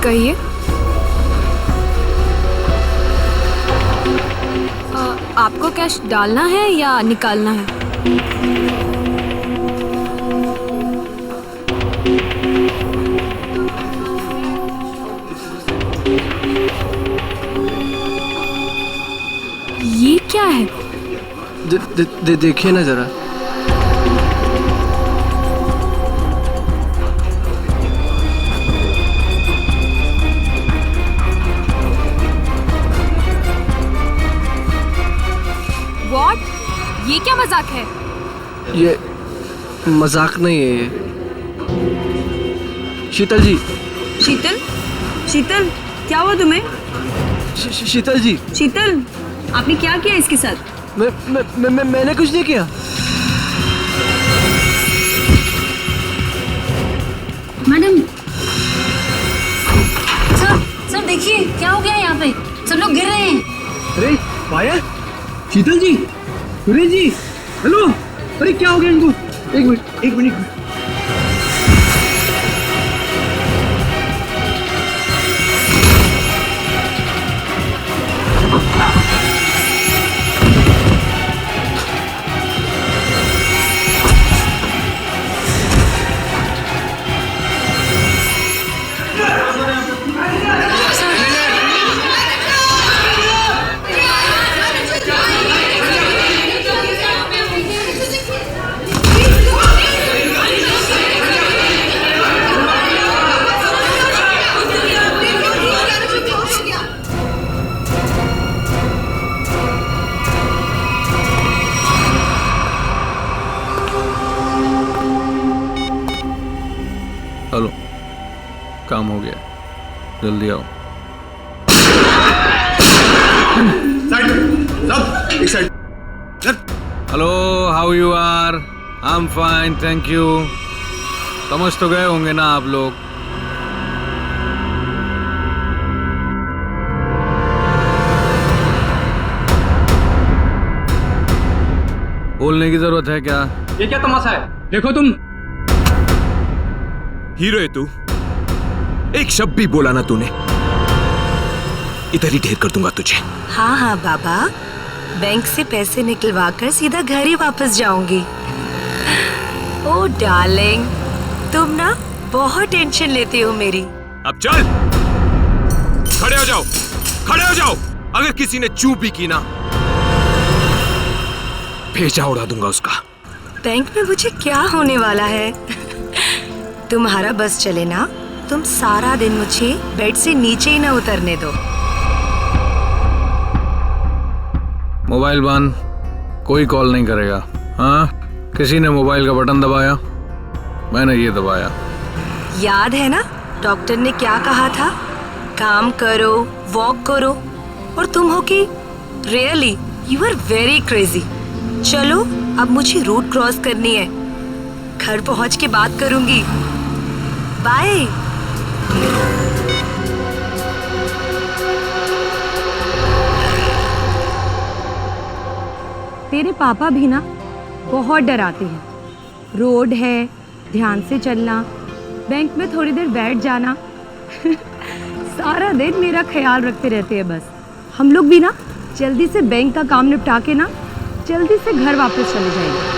कहिए। आपको कैश डालना है या निकालना है? ये क्या है? देखिए ना जरा। What? ये क्या मजाक है? ये मजाक नहीं है ये। शीतल जी। शीतल? शीतल, क्या हुआ तुम्हें? शीतल जी। शीतल, आपने क्या किया इसके साथ? मैंने कुछ नहीं किया। मैडम, सर देखिए क्या हो गया यहाँ पे, सब लोग गिर रहे हैं। अरे पायल, शीतल जी, सुरेश जी, हेलो। अरे क्या हो गया इनको? एक मिनट। हेलो, काम हो गया, जल्दी आओ। Hello, how you are? I am fine, thank you. समझ तो गए होंगे ना आप लोग। बोलने की जरूरत है क्या? ये क्या तमाशा है? देखो तुम हीरो है तू। एक शब्द भी बोला ना तूने, इधर ही ढेर कर दूंगा तुझे। हाँ हाँ बाबा, बैंक से पैसे निकलवा कर सीधा घर ही वापस जाऊंगी। ओ डार्लिंग, तुम ना बहुत टेंशन लेती हो मेरी। अब चल, खड़े हो जाओ, खड़े हो जाओ। अगर किसी ने चूप भी की ना, भेजा उड़ा दूंगा उसका। बैंक में मुझे क्या होने वाला है? तुम्हारा बस चले ना, तुम सारा दिन मुझे बेड से नीचे ही ना उतरने दो। मोबाइल बंद, कोई कॉल नहीं करेगा। हाँ, किसी ने मोबाइल का बटन दबाया? मैंने ये दबाया। याद है ना डॉक्टर ने क्या कहा था? काम करो, वॉक करो। और तुम हो कि really you are very crazy. चलो अब मुझे रोड क्रॉस करनी है, घर पहुंच के बात करूंगी। बाय। तेरे पापा भी ना बहुत डराते हैं। रोड है, ध्यान से चलना, बैंक में थोड़ी देर बैठ जाना। सारा दिन मेरा ख्याल रखते रहते हैं बस। हम लोग भी ना जल्दी से बैंक का काम निपटा के ना जल्दी से घर वापस चले जाएंगे।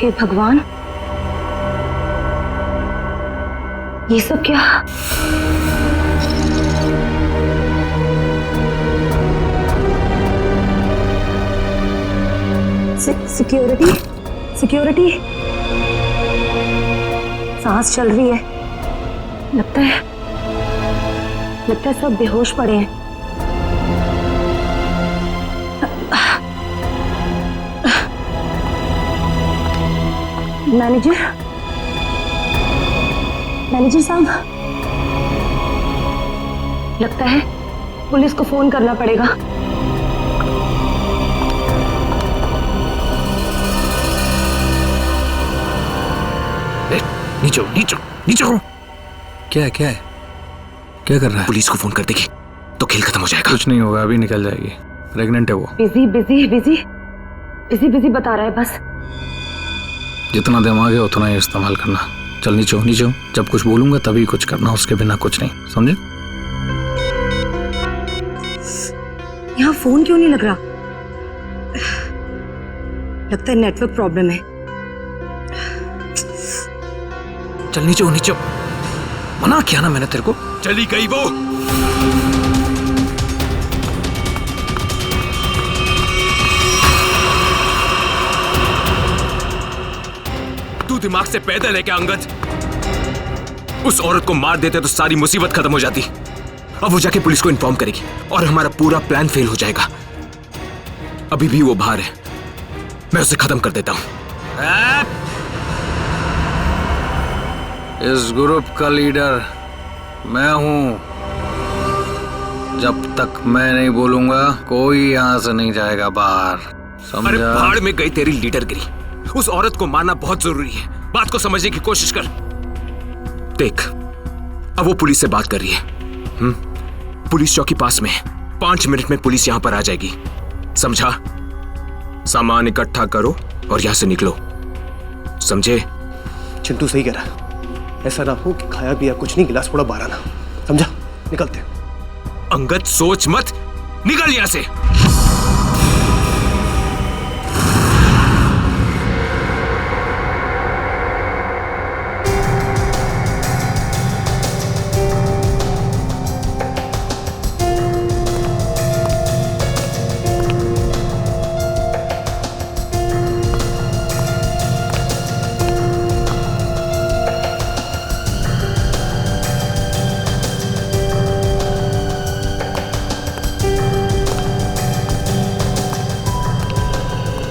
हे भगवान, ये सब क्या? Security, security. सांस चल रही है। लगता है सब बेहोश पड़े हैं। मैनेजर साहब, लगता है पुलिस को फोन करना पड़ेगा। नीचे नीचे नीचे हो। क्या है क्या है, क्या कर रहा है? पुलिस को फोन कर देगी तो खेल खत्म हो जाएगा। कुछ नहीं होगा, अभी निकल जाएगी। प्रेग्नेंट है वो। Busy busy busy busy busy बता रहा है बस। जितना दिमाग है उतना ही इस्तेमाल करना। चल नीचे हो, नीचे हो। जब कुछ बोलूंगा तभी कुछ करना, उसके बिना कुछ नहीं, समझे? यहाँ फोन क्यों नहीं लग रहा? लगता है नेटवर्क प्रॉब्लम है। चल नीचे हो, नीचे हो। मना किया ना मैंने तेरे को। चली गई वो। तू दिमाग से पैदल है क्या अंगद? उस औरत को मार देते तो सारी मुसीबत खत्म हो जाती। अब वो जाके पुलिस को इन्फॉर्म करेगी और हमारा पूरा प्लान फेल हो जाएगा। अभी भी वो बाहर है, मैं उसे खत्म कर देता हूं। इस ग्रुप का लीडर मैं हूं। जब तक मैं नहीं बोलूंगा कोई यहां से नहीं जाएगा बाहर, समझा? अरे भाड़ में गई तेरी लीडरगिरी। उस औरत को मारना बहुत जरूरी है। बात को समझने की कोशिश कर। देख, अब वो पुलिस से बात कर रही है। पुलिस चौकी पास में है। 5 मिनट में पुलिस यहां पर आ जाएगी, समझा? सामान इकट्ठा करो और यहां से निकलो, समझे? चिंटू सही कह रहा है। ऐसा ना हो कि खाया पिया कुछ नहीं, गिलास थोड़ा बारह ना। समझा? निकलते हैं। अंगद सोच मत, निकल यहां से।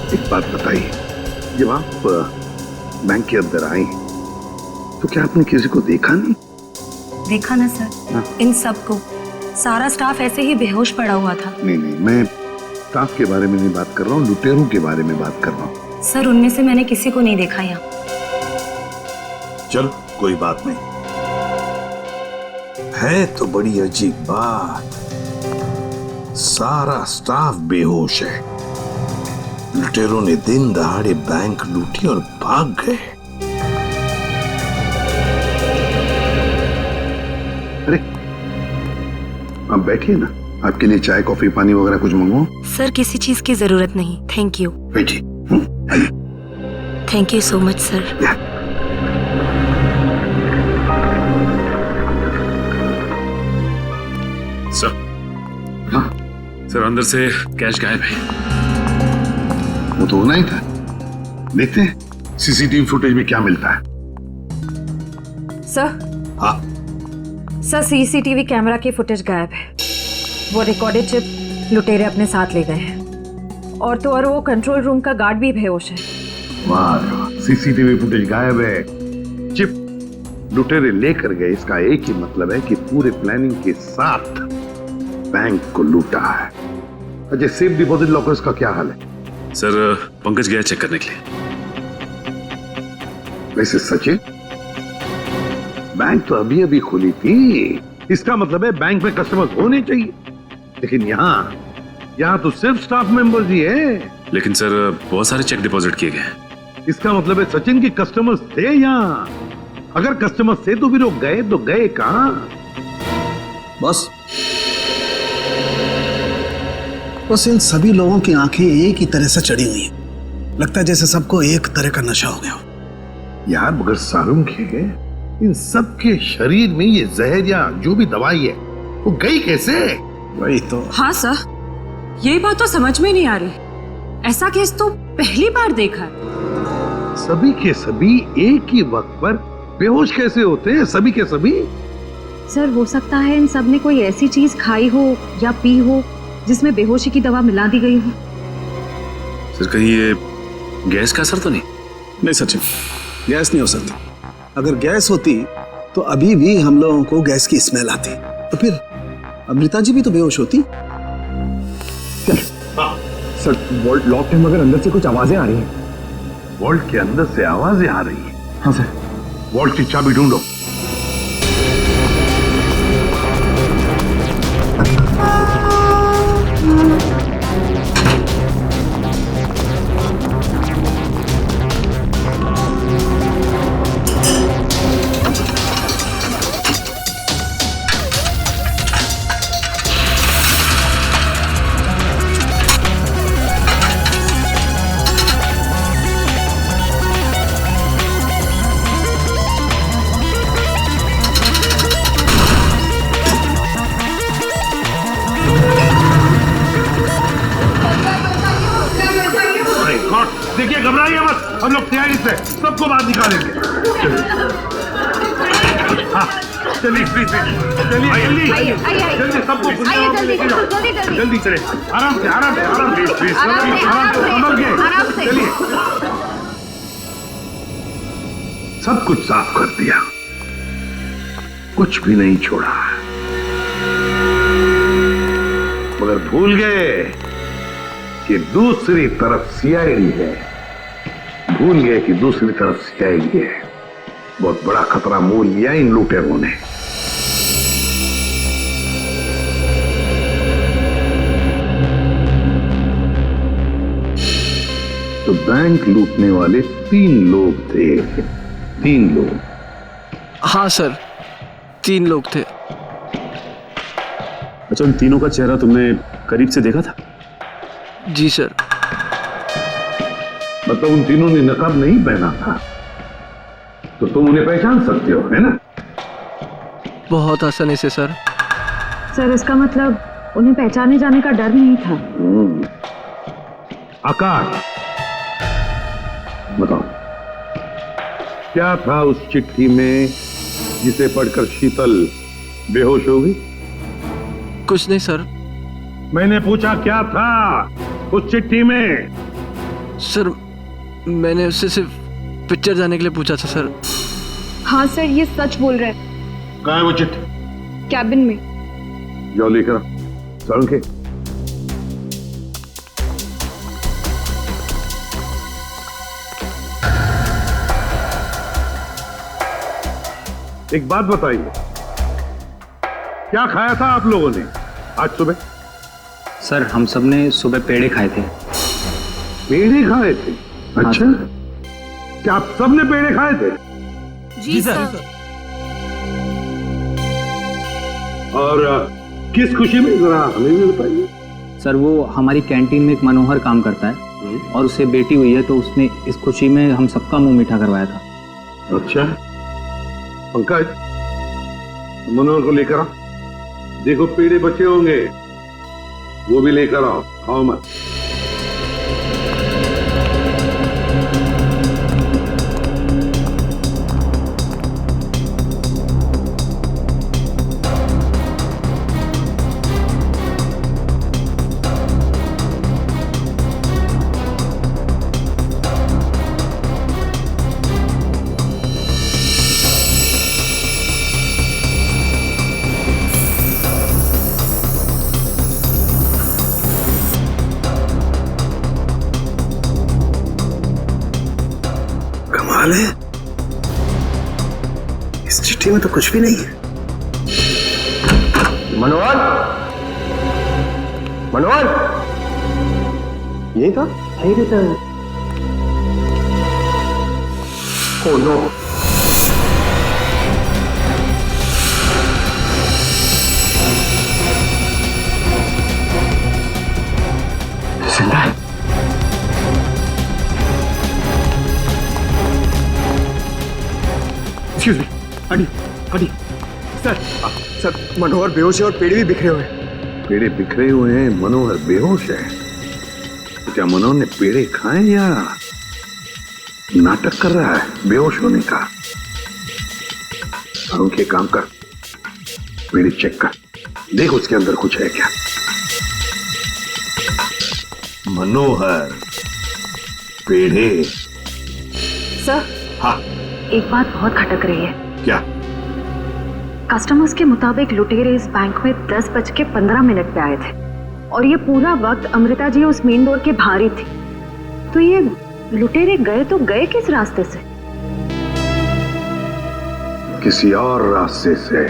एक बात बताइए, जब आप बैंक के अंदर आई तो क्या आपने किसी को देखा नहीं? देखा ना सर, इन सबको। सारा स्टाफ ऐसे ही बेहोश पड़ा हुआ था। नहीं नहीं, मैं स्टाफ के बारे में नहीं बात कर रहा हूँ, लुटेरों के बारे में बात कर रहा हूँ। सर उनमें से मैंने किसी को नहीं देखा यहाँ। चलो कोई बात नहीं। है तो बड़ी अजीब बात, सारा स्टाफ बेहोश है। लुटेरों ने दिन दहाड़े बैंक लूटी और भाग गए। अरे आप बैठिए ना, आपके लिए चाय कॉफी पानी वगैरह कुछ मंगवाऊं? सर किसी चीज की जरूरत नहीं, थैंक यू। बैठिए। Thank you so much sir. Sir, हाँ सर अंदर से कैश गायब है। वो तो होना ही था। देखते हैं सीसीटीवी फुटेज में क्या मिलता है। सर, हाँ सर सीसीटीवी कैमरा की फुटेज गायब है। वो रिकॉर्डेड चिप लुटेरे अपने साथ ले गए हैं और तो और वो कंट्रोल रूम का गार्ड भी बेहोश है। वाह, सीसीटीवी फुटेज गायब है, चिप लुटेरे लेकर गए। इसका एक ही मतलब है कि पूरे प्लानिंग के साथ बैंक को लूटा है। अच्छा, सेफ डिपॉजिट लॉकर्स का क्या हाल है? सर पंकज गया चेक करने के लिए। वैसे सचिन, बैंक तो अभी अभी खुली थी, इसका मतलब है बैंक में कस्टमर्स होने चाहिए, लेकिन यहाँ तो सिर्फ स्टाफ मेंबर्स ही है। लेकिन सर बहुत सारे चेक डिपॉजिट किए गए हैं। इसका मतलब है सचिन के कस्टमर्स थे यहाँ। अगर कस्टमर्स थे तो भी लोग गए तो गए कहां? बस इन सभी लोगों की आंखें एक ही तरह से चढ़ी हुई हैं। लगता है जैसे सबको एक तरह का नशा हो गया हो। यार मगर सारुंग है, इन सब के शरीर में ये जहर या जो भी दवाई है वो गई कैसे? वही तो। हाँ सर, ये बात तो समझ में नहीं आ रही। ऐसा केस तो पहली बार देखा है। सभी के सभी एक ही वक्त पर बेहोश कैसे होते हैं? सभी के सभी। सर हो सकता है इन सब ने कोई ऐसी चीज खाई हो या पी हो जिसमें बेहोशी की दवा मिला दी गई हो। सर कहीं ये गैस का असर तो नहीं? नहीं सचिन, गैस नहीं हो सकती। अगर गैस होती तो अभी भी हम लोगों को गैस की स्मेल आती, तो फिर अमृता जी भी तो बेहोश होती। सर वॉल्ट लॉक है मगर अंदर से कुछ आवाजें आ रही हैं। वॉल्ट के अंदर से आवाजें आ रही हैं? हाँ सर। वॉल्ट की चाबी ढूंढो। घबराइए मत, हम लोग तैयारी से सबको बाहर निकालेंगे। हाँ, चलिए प्लीज, चलिए जल्दी जल्दी, सबको जल्दी चले, आराम से आराम से आराम से आराम से, समझ गए? चलिए, सब कुछ साफ कर दिया, कुछ भी नहीं छोड़ा, मगर भूल गए कि दूसरी तरफ सीआईडी है। भूल गए कि दूसरी तरफ सीआईडी है। बहुत बड़ा खतरा मोल लिया इन लुटेरों ने। तो बैंक लूटने वाले 3 लोग थे। 3 लोग। हाँ सर, 3 लोग थे। अच्छा, उन तीनों का चेहरा तुमने करीब से देखा था? जी सर। मतलब उन तीनों ने नकाब नहीं पहना था, तो तुम उन्हें पहचान सकते हो, है ना? बहुत आसानी से सर। सर इसका मतलब उन्हें पहचाने जाने का डर नहीं था। आकाश, बताओ क्या था उस चिट्ठी में जिसे पढ़कर शीतल बेहोश हो गई? कुछ नहीं सर। मैंने पूछा क्या था उस चिट्ठी में? सर मैंने उससे सिर्फ पिक्चर जाने के लिए पूछा था सर। हाँ सर, ये सच बोल रहे हैं। कहाँ है वो चिट्ठी? कैबिन में। जाओ लेकर सड़के। एक बात बताइए, क्या खाया था आप लोगों ने आज सुबह? सर हम सब ने सुबह पेड़े खाए थे। पेड़े खाए थे? अच्छा, क्या आप सब ने पेड़े खाए थे? जी सर। और किस खुशी में, जरा हमें भी बताइए। सर वो हमारी कैंटीन में एक मनोहर काम करता है और उसे बेटी हुई है, तो उसने इस खुशी में हम सबका मुंह मीठा करवाया था। अच्छा, पंकज मनोहर को लेकर आओ। देखो पेड़े बचे होंगे, वो भी लेकर आओ, खाओ मत। है? इस चिट्ठी में तो कुछ भी नहीं है। मनोहर, मनोहर, यही था? यही रहता है। Oh no. जिंदा है। हटी सर, मनोहर बेहोश है और पेड़े भी बिखरे हुए हैं। पेड़े बिखरे हुए हैं, मनोहर बेहोश है। तो क्या मनोहर ने पेड़े खाए या नाटक कर रहा है बेहोश होने का? अरुण के काम कर, पेड़े चेक कर, देख उसके अंदर कुछ है क्या। मनोहर, पेड़े। सर, हाँ, एक बात बहुत खटक रही है। क्या? कस्टमर्स के मुताबिक लुटेरे इस बैंक में 10:15 पे आए थे और ये पूरा वक्त अमृता जी उस मेन डोर के बाहर ही थी। तो ये लुटेरे गए तो गए किस रास्ते से? किसी और रास्ते से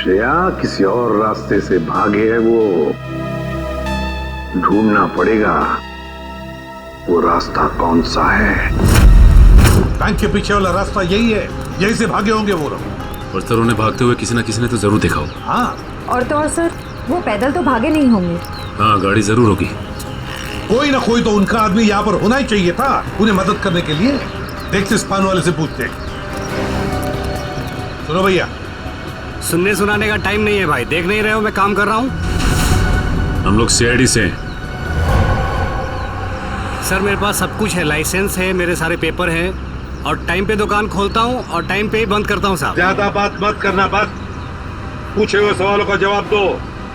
श्रेया, किसी और रास्ते से भागे है वो। ढूंढना पड़ेगा वो रास्ता कौन सा है। बैंक के पीछे वाला रास्ता यही है, यही से भागे होंगे वो लोग। और सर उन्हें भागते हुए किसी न किसी ने तो जरूर देखा होगा। हाँ, और तो और सर, वो पैदल तो भागे नहीं होंगे। हाँ, गाड़ी जरूर होगी। कोई ना कोई तो उनका आदमी यहाँ पर होना ही चाहिए था उन्हें मदद करने के लिए। देखते इस पान वाले से पूछते। सुनो भैया, सुनने सुनाने का टाइम नहीं है भाई, देख नहीं रहे हो मैं काम कर रहा हूँ। हम लोग सीआईडी से हैं। सर मेरे पास सब कुछ है, लाइसेंस है, मेरे सारे पेपर हैं और टाइम पे दुकान खोलता हूँ और टाइम पे ही बंद करता हूँ साहब। ज्यादा बात मत करना, बस पूछे हुए सवालों का जवाब दो,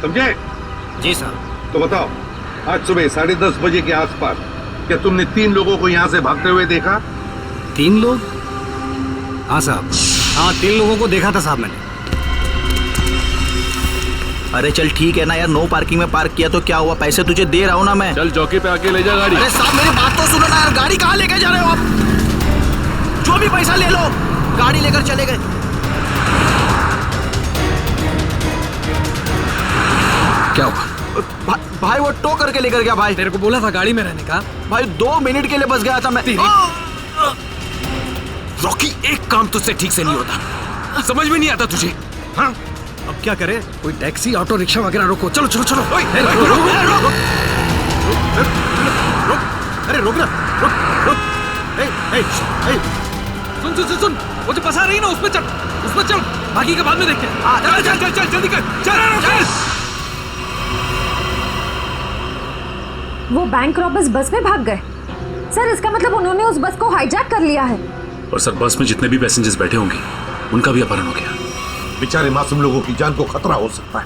समझे? जी साहब। तो बताओ, आज सुबह 10:30 बजे के आसपास क्या तुमने 3 लोगों को यहाँ से भागते हुए देखा? 3 लोग? हाँ साहब, हाँ 3 लोगों को देखा था साहब मैंने। अरे चल ठीक है ना यार, नो पार्किंग में पार्क किया तो क्या हुआ, पैसे तुझे दे रहा हूँ ना मैं। चल चौकी पे आके ले जा गाड़ी। अरे साहब मेरी बात तो सुनो ना यार, गाड़ी कहाँ लेके जा रहे हो आप? जो भी पैसा ले लो, गाड़ी लेकर चले गए। क्या हुआ? भाई वो टो करके लेकर गया भाई। तेरे को बोला था गाड़ी में रहने का। भाई 2 मिनट के लिए बस गया था मैं। रॉकी, एक काम तुझसे ठीक से नहीं होता, समझ में नहीं आता तुझे? हाँ, अब क्या करे? कोई टैक्सी ऑटो रिक्शा वगैरह रोको। चलो चलो चलो। अरे रोक ना, रुक। सुन सुन सुन सुन, वो जो बस आ रही है ना, उसमें चल, बाकी का बाद में देखते हैं। चल जल्दी कर, चल। वो बैंक रॉबर्स बस में भाग गए। सर इसका मतलब उन्होंने उस बस को हाईजैक कर लिया है। और सर बस में जितने भी पैसेंजर्स बैठे होंगे उनका भी अपहरण हो गया। बेचारे मासूम लोगों की जान को खतरा हो सकता है।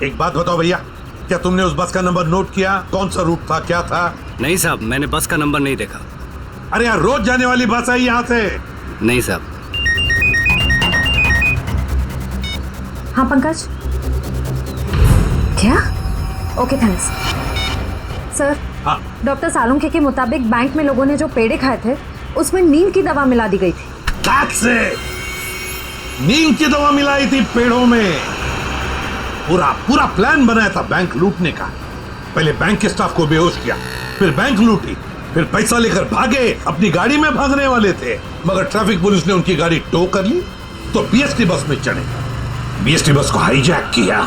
एक बात बताओ भैया, क्या तुमने उस बस का नंबर नोट किया? कौन सा रूट था, क्या था? नहीं साहब, मैंने बस का नंबर नहीं देखा। अरे यार, रोज जाने वाली बस है यहाँ से। नहीं साहब। हाँ पंकज। क्या? Okay thanks. सर, हाँ। डॉक्टर सालुंखे के मुताबिक बैंक में लोगों ने जो पेड़े खाए थे उसमें नीम की दवा मिला दी गई थी। नीम की दवा मिलाई थी पेड़ों में? पूरा प्लान बनाया था बैंक लूटने का। पहले बैंक के स्टाफ को बेहोश किया, फिर बैंक लूटी, फिर पैसा लेकर भागे। अपनी गाड़ी में भागने वाले थे, मगर ट्रैफिक पुलिस ने उनकी गाड़ी टो कर ली तो बीएसटी बस में चढ़े, बीएसटी बस को हाईजैक किया।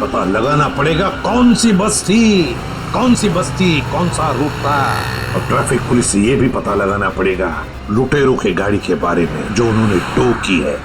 पता लगाना पड़ेगा कौन सी बस थी, कौन सा रूट था। और ट्रैफिक पुलिस से यह भी पता लगाना पड़ेगा लुटेरों के गाड़ी के बारे में जो उन्होंने टो की है।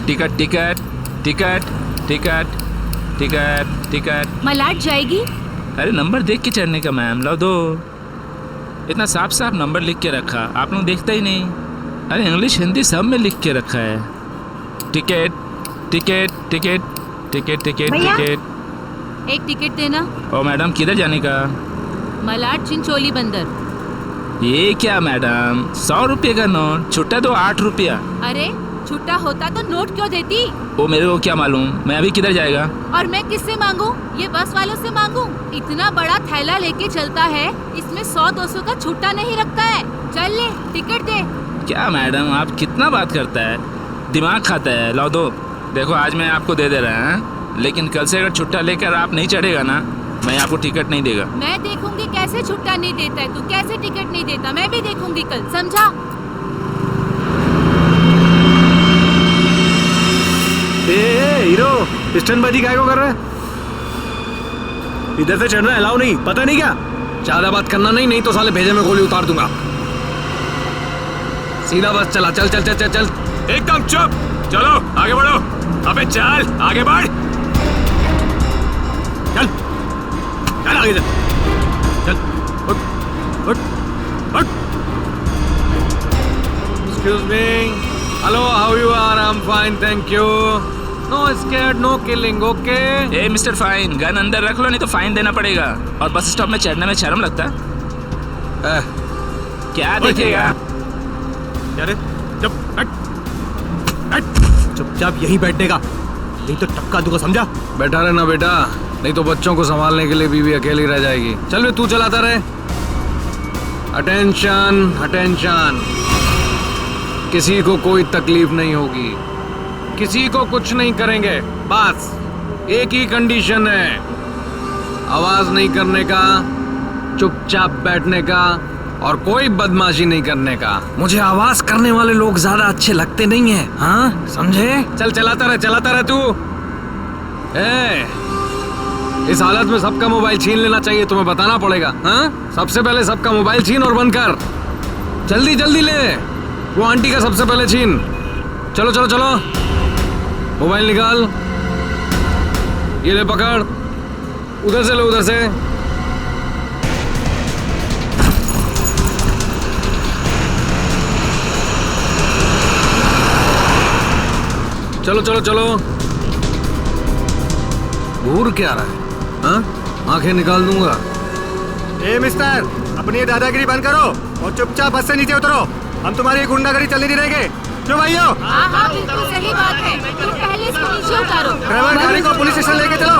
Ticket ticket ticket ticket ticket ticket. मलाट जाएगी? अरे नंबर देख के चढ़ने का मैम, लो दो। इतना साफ साफ नंबर लिख के रखा, आप लोग देखते ही नहीं। अरे इंग्लिश हिंदी सब में लिख के रखा है। Ticket ticket ticket ticket ticket ticket. एक टिकट देना। ओ मैडम, किधर जाने का? मलाट चिंचोली बंदर। ये क्या मैडम, 100 रुपये का नोट, छुट्टा तो 8 रुपया। अरे छुट्टा होता तो नोट क्यों देती? वो मेरे को क्या मालूम, मैं अभी किधर जाएगा? और मैं किससे मांगू? ये बस वालों से मांगू? इतना बड़ा थैला लेके चलता है, इसमें 100-200 का छुट्टा नहीं रखता है। चल ले, टिकट दे। क्या मैडम, आप कितना बात करता है, दिमाग खाता है। लो दो। देखो आज मैं आपको दे दे रहा है, लेकिन कल से अगर छुट्टा लेकर आप नहीं चढ़ेगा ना, मैं आपको टिकट नहीं देगा। मैं देखूंगी कैसे छुट्टा नहीं देता है, तू कैसे टिकट नहीं देता, मैं भी देखूंगी कल, समझा? हीरो, स्टंटबाजी काहे को कर रहा है? इधर से चढ़ना अलाउ नहीं, पता नहीं क्या? ज्यादा बात करना नहीं तो साले भेजे में गोली उतार दूंगा। सीधा बस चला, चल चल चल चल चल। एकदम चुप, चलो आगे बढ़ो। अबे चल आगे बढ़, चल चल आगे चल, चल उठ उठ उठ। Excuse me. Hello, how you are? I'm fine, thank you. No scared, no killing, okay? A mister fine, gun अंदर रख लो, नहीं तो फाइन देना पड़ेगा। और बस स्टॉप में चढ़ने में शर्म लगता है? क्या देखेगा? अरे चुपचाप यहीं बैठने का, नहीं तो टक्का दूंगा, समझा? बैठा रहना बेटा, नहीं तो बच्चों को संभालने के लिए बीवी अकेली रह जाएगी। चल वे, तू चलाता रहे। अटेंशन अटेंशन, किसी को कोई तकलीफ नहीं होगी, किसी को कुछ नहीं करेंगे। बस एक ही कंडीशन है, आवाज नहीं करने का, चुपचाप बैठने का और कोई बदमाशी नहीं करने का। मुझे आवाज करने वाले लोग ज्यादा अच्छे लगते नहीं हैं, हाँ समझे? चल चलाता रहे तू। इस हालत में सबका मोबाइल छीन लेना चाहिए, तुम्हें बताना पड़ेगा। हाँ, सबसे पहले सबका मोबाइल छीन और बंद कर। जल्दी जल्दी ले, वो आंटी का सबसे पहले छीन। चलो चलो चलो, मोबाइल निकाल, ये ले पकड़, उधर से ले, उधर से। चलो चलो चलो। घूर क्या रहा है? हाँ, आंखें निकाल दूंगा। ए मिस्टर, अपनी दादागिरी बंद करो और चुपचाप बस से नीचे उतरो। हम तुम्हारी गुंडागर्दी चलने नहीं देंगे। क्यों भाइयों? हाँ बिल्कुल सही बात है, तुम पहले इसको नीचे उतारो। ड्राइवर गाड़ी को पुलिस स्टेशन लेके चलो।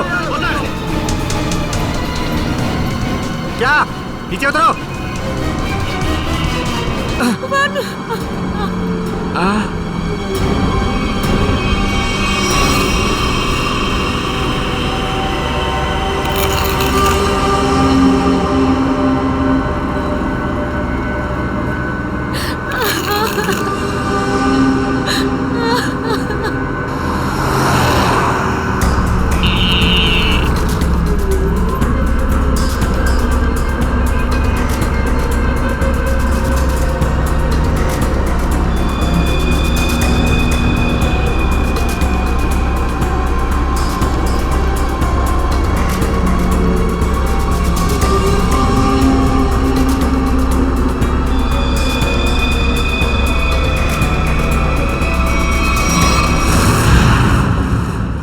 क्या? नीचे उतरो।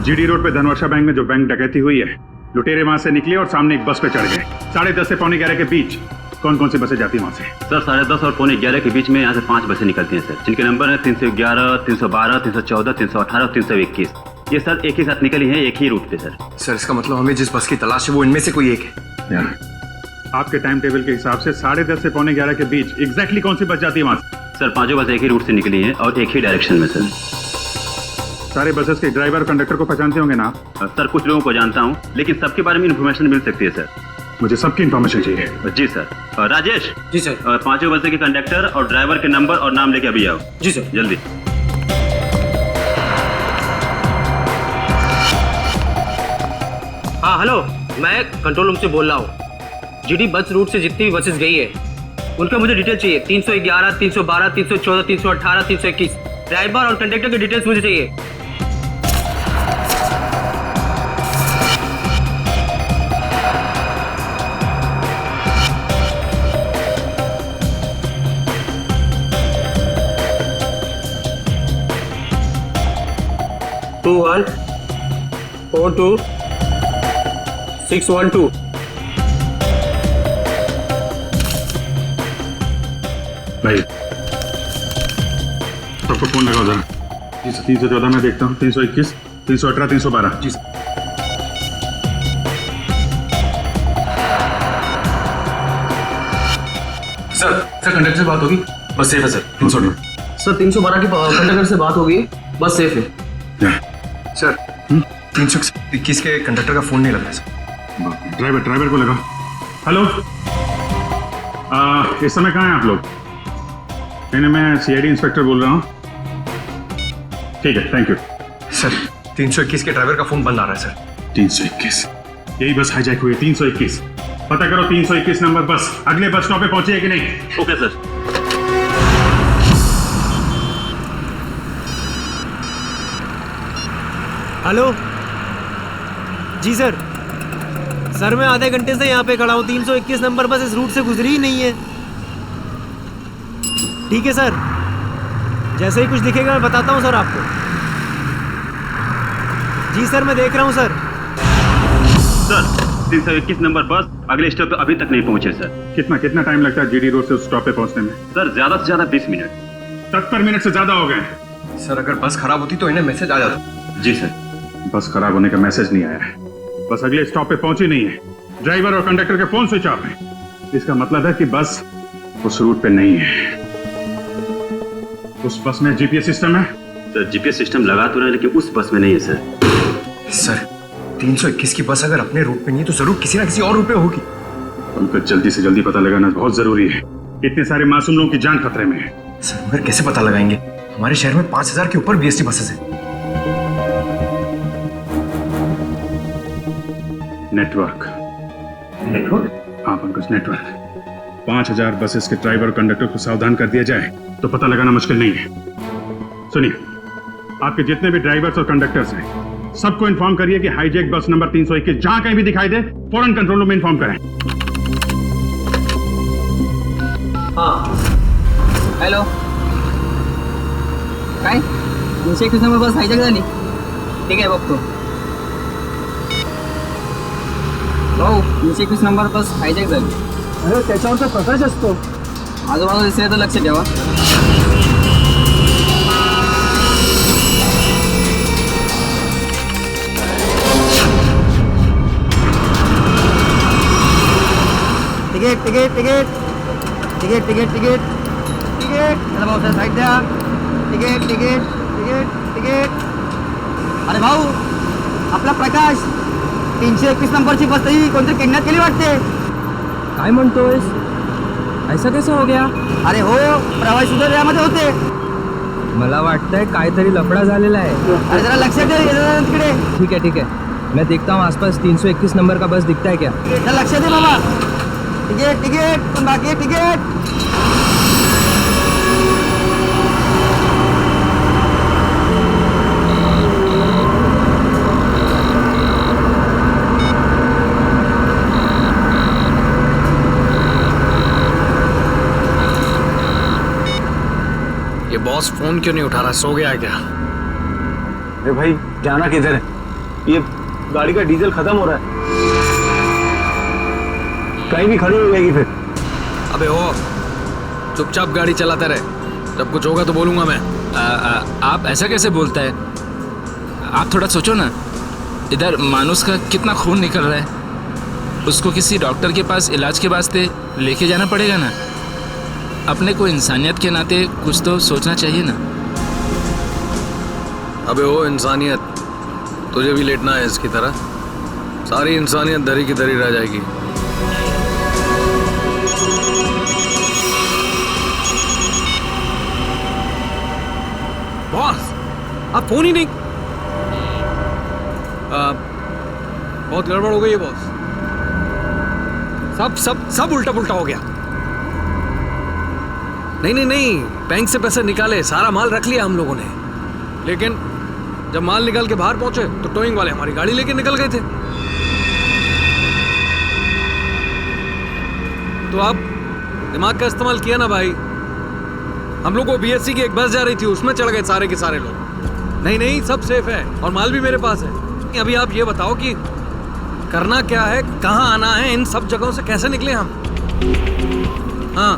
जीडी रोड पे धनवर्षा बैंक में जो बैंक डकैती हुई है, लुटेरे वहां से निकले और सामने एक बस पे चढ़ गए। 10:30 से 11:45 के बीच कौन कौन सी बसें जाती है वहां से? सर 10:30 और 11:45 के बीच में यहाँ से 5 बसें निकलती हैं सर, जिनके नंबर है 311, 312, 314, 318 और 321। ये सर एक ही साथ निकली है, एक ही रूट पे सर। सर इसका मतलब हमें जिस बस की तलाश है वो इनमें से कोई एक है। आपके टाइम टेबल के हिसाब से 10:30 से 11:45 के बीच एग्जैक्टली कौन सी बस जाती है वहां से? सर पांचों बस एक ही रूट से निकली हैं और एक ही डायरेक्शन में सर। सारे बसेस के ड्राइवर और कंडक्टर को पहचानते होंगे ना आप? सर कुछ लोगों को जानता हूँ, लेकिन सबके बारे में इन्फॉर्मेशन मिल सकती है सर। मुझे सबकी इन्फॉर्मेशन चाहिए। जी सर। राजेश। जी सर। पांचों बसें के कंडक्टर और ड्राइवर के नंबर और नाम लेके अभी आओ। जी सर। जल्दी। हाँ हेलो, मैं कंट्रोल रूम से बोल रहा हूँ। जीडी बस रूट से जितनी भी बसेस गई है उनका मुझे डिटेल चाहिए। 311, 312, 314, 318, 321 ड्राइवर और कंडक्टर की डिटेल्स मुझे चाहिए। टू 1 4 2 6 1 2। भाई सबको फोन लगाओ जरा। 314 में देखता हूँ, 321, 318, 312। जी सर कंडक्टर से बात होगी, बस सेफ है सर। 318 सर 312 की कंडक्टर से बात होगी, बस सेफ है। सर 321 के कंडक्टर का फोन नहीं लग रहा सर। ड्राइवर को लगा। हेलो, इस समय कहाँ हैं आप लोग? नहीं, मैं सीआईडी इंस्पेक्टर बोल रहा हूँ। ठीक है, थैंक यू। सर 321 के ड्राइवर का फोन बंद आ रहा है सर। 321, यही बस हाईजैक हुई है। 321 पता करो, 321 नंबर बस अगले बस स्टॉप पे पहुंची है कि नहीं? Okay sir. हेलो जी सर। सर मैं आधे घंटे से यहाँ पे खड़ा हूँ, 321 नंबर बस इस रूट से गुजरी ही नहीं है। ठीक है सर, जैसे ही कुछ दिखेगा मैं बताता हूँ सर आपको। जी सर मैं देख रहा हूँ सर। सर 321 नंबर बस अगले स्टॉप पे अभी तक नहीं पहुंचे सर। कितना कितना टाइम लगता है जीडी रोड से उस स्टॉप पे पहुंचने में? सर ज्यादा से ज्यादा 20 मिनट। 70 मिनट से ज्यादा हो गए। सर अगर बस खराब होती तो इन्हें मैसेज आ जाता। जी सर। बस खराब होने का मैसेज नहीं आया है, बस अगले स्टॉप पे पहुंची नहीं है। ड्राइवर और कंडक्टर के फोन स्विच ऑफ है। इसका मतलब है कि बस उस रूट पे नहीं है। उस बस में जीपीएस सिस्टम है? सर जीपीएस सिस्टम लगा तो रहा है लेकिन उस बस में नहीं है सर। सर 321 की बस अगर अपने रूट पे नहीं है तो जरूर किसी ना किसी और रूट पे होगी। पंकज जल्दी से जल्दी पता लगाना बहुत जरूरी है। इतने सारे मासूम लोगों की जान खतरे में है। सर मगर कैसे पता लगाएंगे? हमारे शहर में 5000 के ऊपर बीएसटी बसेस हैं। नेटवर्क हाँ पंकज, नेटवर्क। 5000 बसेस के ड्राइवर और कंडक्टर को सावधान कर दिया जाए तो पता लगाना मुश्किल नहीं है। सुनिए, आपके जितने भी ड्राइवर्स और कंडक्टर्स हैं सबको इन्फॉर्म करिए कि हाईजैक बस नंबर 321 जहां कहीं भी दिखाई दे फौरन कंट्रोल रूम में इन्फॉर्म करें। हाँ हॅलो, काय 321 नंबर बस हायजॅक झाली? ठीक आहे बघतो भाऊ, 321 नंबर बस हायजॅक झाली। अरे त्याच्यावर तर प्रकाश असतो। आजूबाजूला दिसले तर लक्ष ठेवा। Ticket ticket ticket ticket ticket ticket ticket चला भाऊ, साईड द्या। Ticket ticket ticket ticket. अरे भाऊ, आपला प्रकाश 321 नंबरची बस ही कोणतरी किडनॅप केली वाटते। काय म्हणतोयस? ऐसा कैसा हो गया? अरे हो, प्रवासी सुद्धा यामध्ये होते। मला वाटतंय काहीतरी लफडा झालेला आहे। अरे जरा लक्ष दे तिकडे। ठीक है ठीक है, मैं देखता हूँ आसपास 321 नंबर का बस दिखता है क्या। लक्ष दे बाबा। टिकट टिकट कौन बाकी है? टिकट ये बॉस फोन क्यों नहीं उठा रहा? सो गया है क्या? अरे भाई जाना किधर है? ये गाड़ी का डीजल खत्म हो रहा है, कहीं भी खड़ी हो जाएगी फिर। अबे ओ, चुपचाप गाड़ी चलाते रहे, जब कुछ होगा तो बोलूंगा मैं। आप ऐसा कैसे बोलता है? आप थोड़ा सोचो ना, इधर मानुस का कितना खून निकल रहा है, उसको किसी डॉक्टर के पास इलाज के वास्ते लेके जाना पड़ेगा ना। अपने को इंसानियत के नाते कुछ तो सोचना चाहिए ना। अबे ओ इंसानियत, तुझे भी लेटना है इसकी तरह? सारी इंसानियत धरी की धरी रह जाएगी। बॉस, आप फोन ही नहीं। बहुत गड़बड़ हो गई है बॉस। सब सब सब उल्टा पुल्टा हो गया। नहीं नहीं नहीं, बैंक से पैसे निकाले, सारा माल रख लिया हम लोगों ने, लेकिन जब माल निकाल के बाहर पहुंचे तो टोइंग वाले हमारी गाड़ी लेके निकल गए थे। तो आप दिमाग का इस्तेमाल किया ना भाई। हम लोग को बीएससी की एक बस जा रही थी, उसमें चढ़ गए सारे के सारे लोग। नहीं नहीं, सब सेफ है और माल भी मेरे पास है। अभी आप ये बताओ कि करना क्या है, कहाँ आना है, इन सब जगहों से कैसे निकले हम? हाँ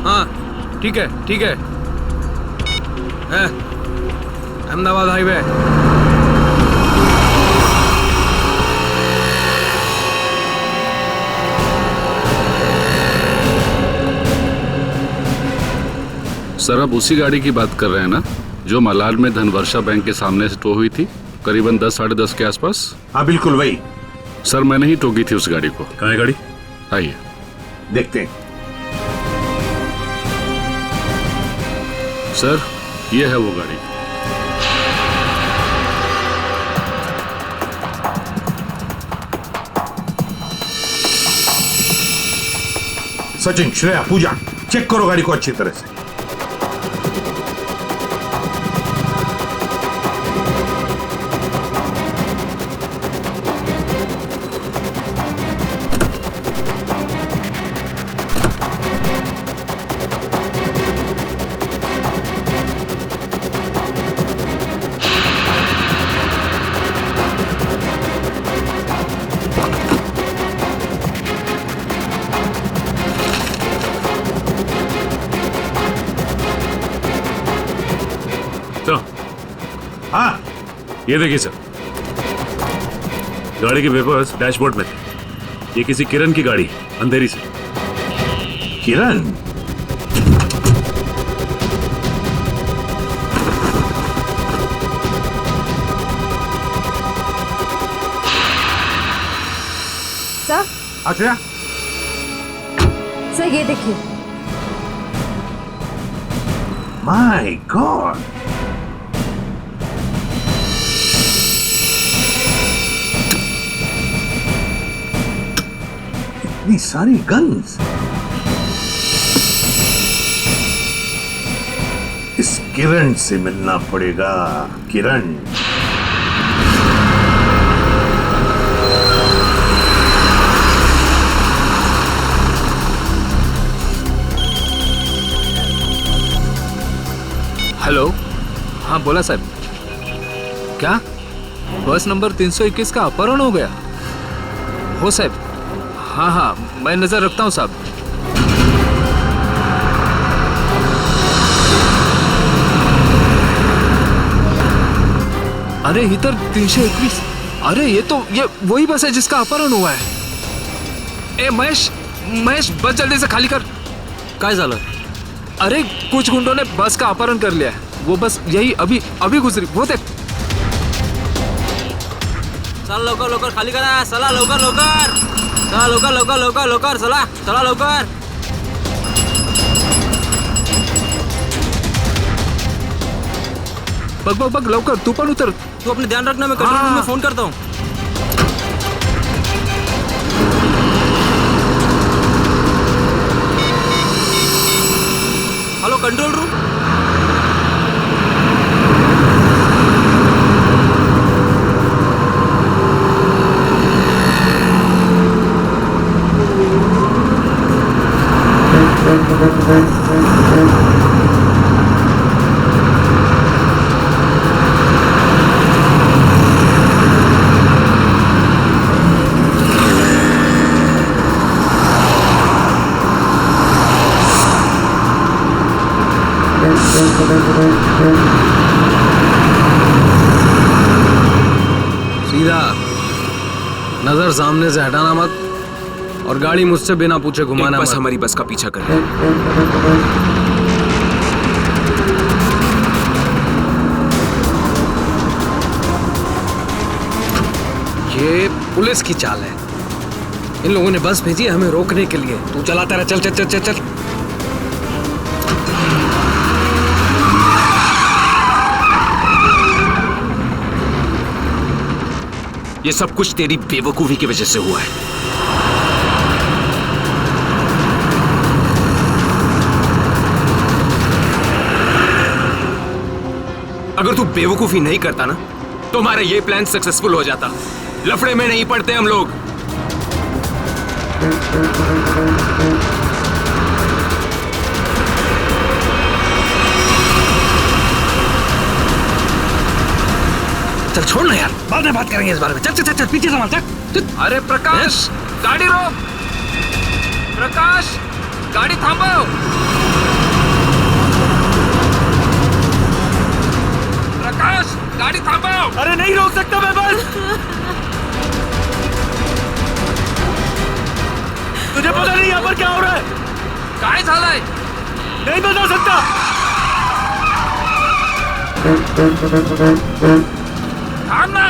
हाँ ठीक है ठीक है। अहमदाबाद हाईवे। सर आप उसी गाड़ी की बात कर रहे हैं ना जो मलाड में धनवर्षा बैंक के सामने से टो हुई थी करीबन 10 साढ़े 10 के आसपास? हाँ बिल्कुल वही। सर मैंने ही टोकी थी उस गाड़ी को। कहाँ है गाड़ी? आइए देखते हैं। सर ये है वो गाड़ी। सचिन, श्रेया, पूजा, चेक करो गाड़ी को अच्छी तरह से। तो हाँ ये देखिए सर, गाड़ी के पेपर्स डैशबोर्ड में थे। ये किसी किरण की गाड़ी, अंधेरी से। किरण? सर अच्छा, सर ये देखिए। माय गॉड, इतनी सारी गन्स। इस किरण से मिलना पड़ेगा। किरण, हेलो, हाँ बोला साहब। क्या बस नंबर 321 का अपहरण हो गया? हो साहब, हाँ हाँ मैं नजर रखता हूँ साहब। अरे इधर 321। अरे ये वही बस है जिसका अपहरण हुआ है। ए महेश, बस जल्दी से खाली कर। काय झालं? अरे कुछ गुंडों ने बस का अपहरण कर लिया है। वो बस यही अभी गुजरी। वो देख। चल लवकर खाली करा। चला लवकर चला लवकर चला लवकर। बघ लवकर, तू पण उतर। तू अपने ध्यान रखना, मैं कंट्रोल रूम में फोन करता हूँ। Hello control room. सीधा नजर सामने से हटाना मत, और गाड़ी मुझसे बिना पूछे घुमाना बस मत। हमारी बस का पीछा कर रही है। ये पुलिस की चाल है। इन लोगों ने बस भेजी है हमें रोकने के लिए। तू चलाता रहा, चल चल चल चल चल। ये सब कुछ तेरी बेवकूफी की वजह से हुआ है। अगर तू बेवकूफी नहीं करता ना, तो हमारा ये प्लान सक्सेसफुल हो जाता। लफड़े में नहीं पड़ते हम लोग। चल छोड़ ना यार, बाद में बात करेंगे इस बारे में। चल चल चल, चल पीछे संभाल, चल। अरे प्रकाश, गाड़ी रोक। प्रकाश, गाड़ी थांबो। प्रकाश, गाड़ी थांबो। अरे नहीं रोक सकता मैं बस। तुझे पता नहीं यहाँ पर क्या हो रहा है? काय झालंय? नहीं बता सकता। थांब ना।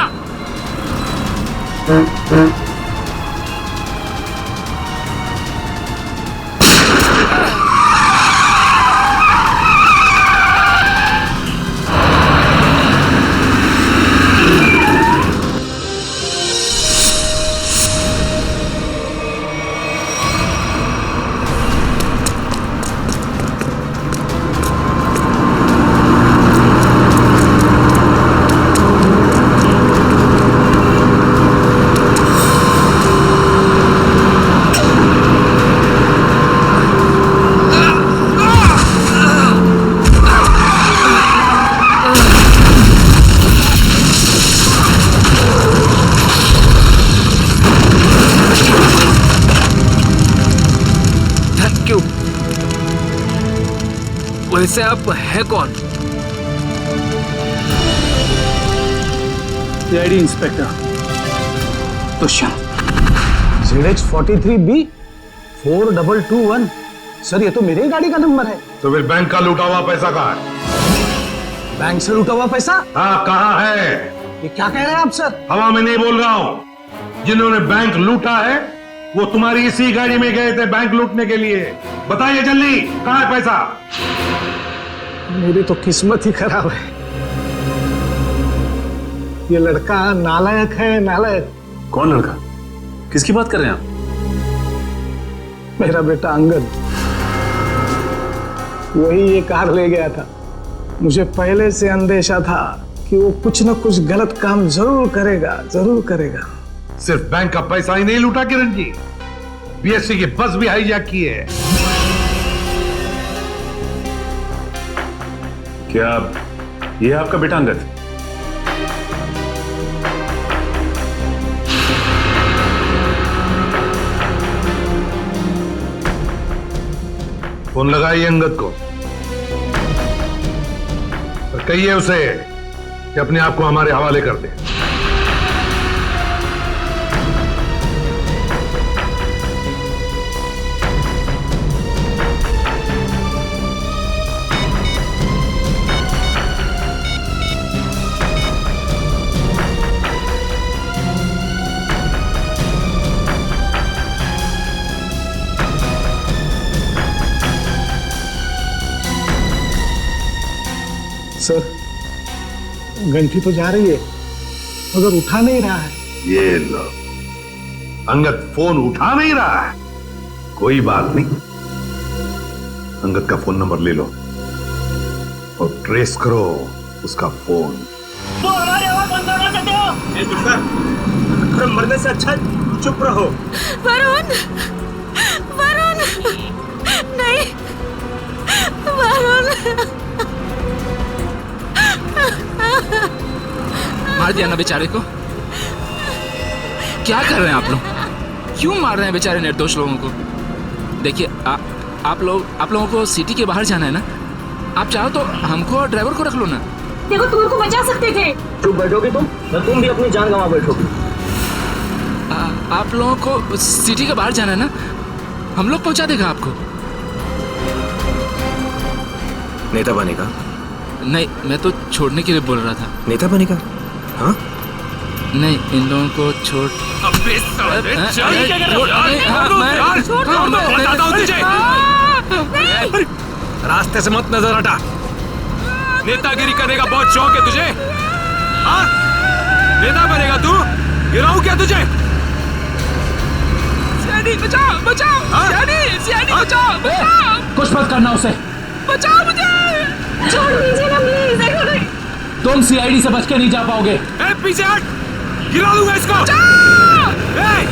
वैसे आप है कौन? CID inspector Dushyant. ZH43B 4221। Sir ये तो मेरी ही गाड़ी का नंबर है। तो फिर बैंक का लूटा हुआ पैसा कहाँ है? बैंक से लूटा हुआ पैसा? हाँ, कहाँ है? ये क्या कह रहे हैं आप सर? हवा में नहीं बोल रहा हूँ। जिन्होंने बैंक लूटा है वो तुम्हारी इसी गाड़ी में गए थे बैंक लूटने के लिए। बताइए जल्दी, कहाँ है पैसा? मेरी तो किस्मत ही खराब है। ये लड़का नालायक है, नालायक। कौन लड़का? किसकी बात कर रहे हैं आप? मेरा बेटा अंगद, वही ये कार ले गया था। मुझे पहले से अंदेशा था कि वो कुछ न कुछ गलत काम जरूर करेगा, जरूर करेगा। सिर्फ बैंक का पैसा ही नहीं लूटा किरण जी, बीएससी की बस भी हाईजैक की है। क्या ये आपका बेटा अंगद? फोन लगाइए अंगद को और कहिए उसे कि अपने आप को हमारे हवाले कर दे। सर घंटी तो जा रही है मगर उठा नहीं रहा है। ये लो, अंगद फोन उठा नहीं रहा है। कोई बात नहीं, अंगद का फोन नंबर ले लो और ट्रेस करो उसका फोन। तो हमारी आवाज बंद करना चाहते हो? ए चुप कर, मरने से अच्छा चुप रहो। वरुण, वरुण, नहीं, वरुण। मार दिया ना बेचारे को। क्या कर रहे हैं आप लोग? क्यों मार रहे हैं बेचारे निर्दोष लोगों को? देखिए आप लोगों को सिटी के बाहर जाना है ना, आप चाहो तो हमको और ड्राइवर को रख लो ना। देखो तुम उनको बचा सकते थे। चुप बैठोगे तुम, तो तुम भी अपनी जान गंवा बैठोगे। आप लोगों को सिटी के बाहर जाना है ना, हम लोग पहुंचा देगा आपको। नेता बनेगा? नहीं, मैं तो छोड़ने के लिए बोल रहा था। नेता बनेगा? हाँ? नहीं, इन लोगों को छोड़। अबे साले, बताता हूँ तुझे। रास्ते से मत नजर हटा। नेतागिरी करने का बहुत शौक है तुझे? हाँ? नेता बनेगा तू? गिराऊं क्या तुझे? सीआईडी बचाओ, बचाओ, सीआईडी बचाओ, बचाओ। कुछ मत करना उसे। बचाओ मुझे। छोड़ दीजिए ना प्लीज। तुम सीआईडी से बच के नहीं जा पाओगे। ए, पीछे हट, गिरा दूंगा इसको। ए,